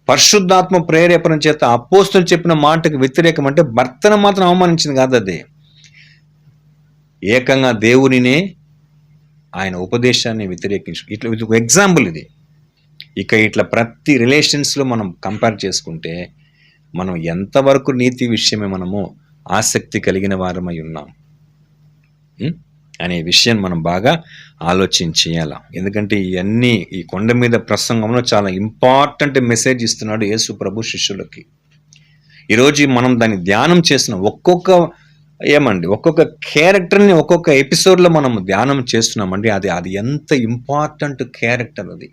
పరిశుద్ధాత్మ ప్రేరేపణ చేత అపోస్తలులు చెప్పిన మాటకు వ్యతిరేకం అంటే భర్తను మాత్రం అవమానించింది కాదు, అది ఏకంగా దేవునినే ఆయన ఉపదేశాన్ని వ్యతిరేకించు. ఇది ఒక ఎగ్జాంపుల్ ఇది. ఇట్లా ప్రతి రిలేషన్స్లో మనం కంపేర్ చేసుకుంటే మనం ఎంతవరకు నీతి విషయమే మనము ఆసక్తి కలిగిన వారమై ఉన్నాం అనే విషయాన్ని మనం బాగా ఆలోచించేయాలి. ఎందుకంటే ఇవన్నీ ఈ కొండ మీద ప్రసంగంలో చాలా ఇంపార్టెంట్ మెసేజ్ ఇస్తున్నాడు యేసు ప్రభు శిష్యులకి. ఈరోజు మనం దాన్ని ధ్యానం చేసిన ఒక్కొక్క ఏమండి ఒక్కొక్క క్యారెక్టర్ని ఒక్కొక్క ఎపిసోడ్లో మనం ధ్యానం చేస్తున్నామండి. అది ఎంత ఇంపార్టెంట్ క్యారెక్టర్ అది.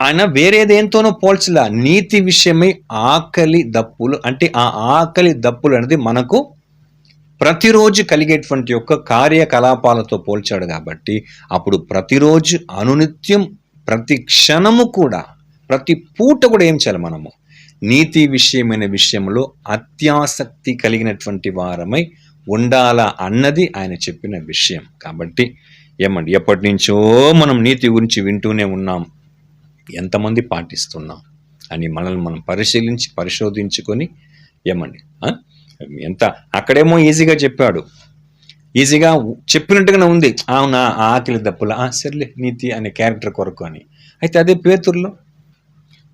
ఆయన వేరేదేంతోనో పోల్చలా, నీతి విషయమై ఆకలి దప్పులు. అంటే ఆ ఆకలి దప్పులు అనేది మనకు ప్రతిరోజు కలిగేటువంటి యొక్క కార్యకలాపాలతో పోల్చాడు కాబట్టి అప్పుడు ప్రతిరోజు అనునిత్యం ప్రతి క్షణము కూడా ప్రతి పూట కూడా ఏం చేయాలి, మనము నీతి విషయమైన విషయంలో అత్యాసక్తి కలిగినటువంటి వారమై ఉండాలా అన్నది ఆయన చెప్పిన విషయం. కాబట్టి ఏమండి ఎప్పటి నుంచో మనం నీతి గురించి వింటూనే ఉన్నాం, ఎంతమంది పాటిస్తున్నాం అని మనల్ని మనం పరిశోధించుకొని ఏమండి ఎంత అక్కడేమో ఈజీగా చెప్పాడు, ఈజీగా చెప్పినట్టుగానే ఉంది. అవునా ఆకలి దప్పుల సర్లే నీతి అనే క్యారెక్టర్ కొరకు అని. అయితే అదే పేతురులో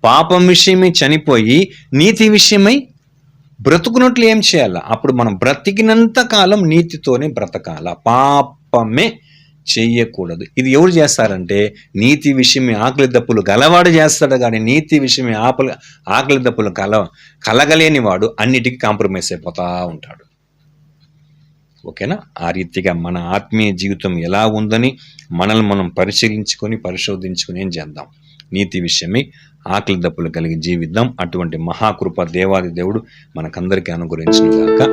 పాపం విషయమై చనిపోయి నీతి విషయమై బ్రతుకున్నట్లు ఏం చేయాల? అప్పుడు మనం బ్రతికినంత కాలం నీతితోనే బ్రతకాల, పాపమే చెయ్యకూడదు. ఇది ఎవరు చేస్తారంటే నీతి విషయమే ఆకలి దప్పులు గలవాడు చేస్తాడు, కానీ నీతి విషయమే ఆకలి దప్పులు కలగలేని వాడు అన్నిటికీ కాంప్రమైజ్ అయిపోతా ఉంటాడు. ఓకేనా? ఆ రీతిగా మన ఆత్మీయ జీవితం ఎలా ఉందని మనల్ని మనం పరిశోధించుకొని ఏం చేద్దాం, నీతి విషయమై ఆకలి దప్పులు కలిగి జీవిద్దాం. అటువంటి మహాకృప దేవాది దేవుడు మనకందరికీ అనుగ్రహించును గాక.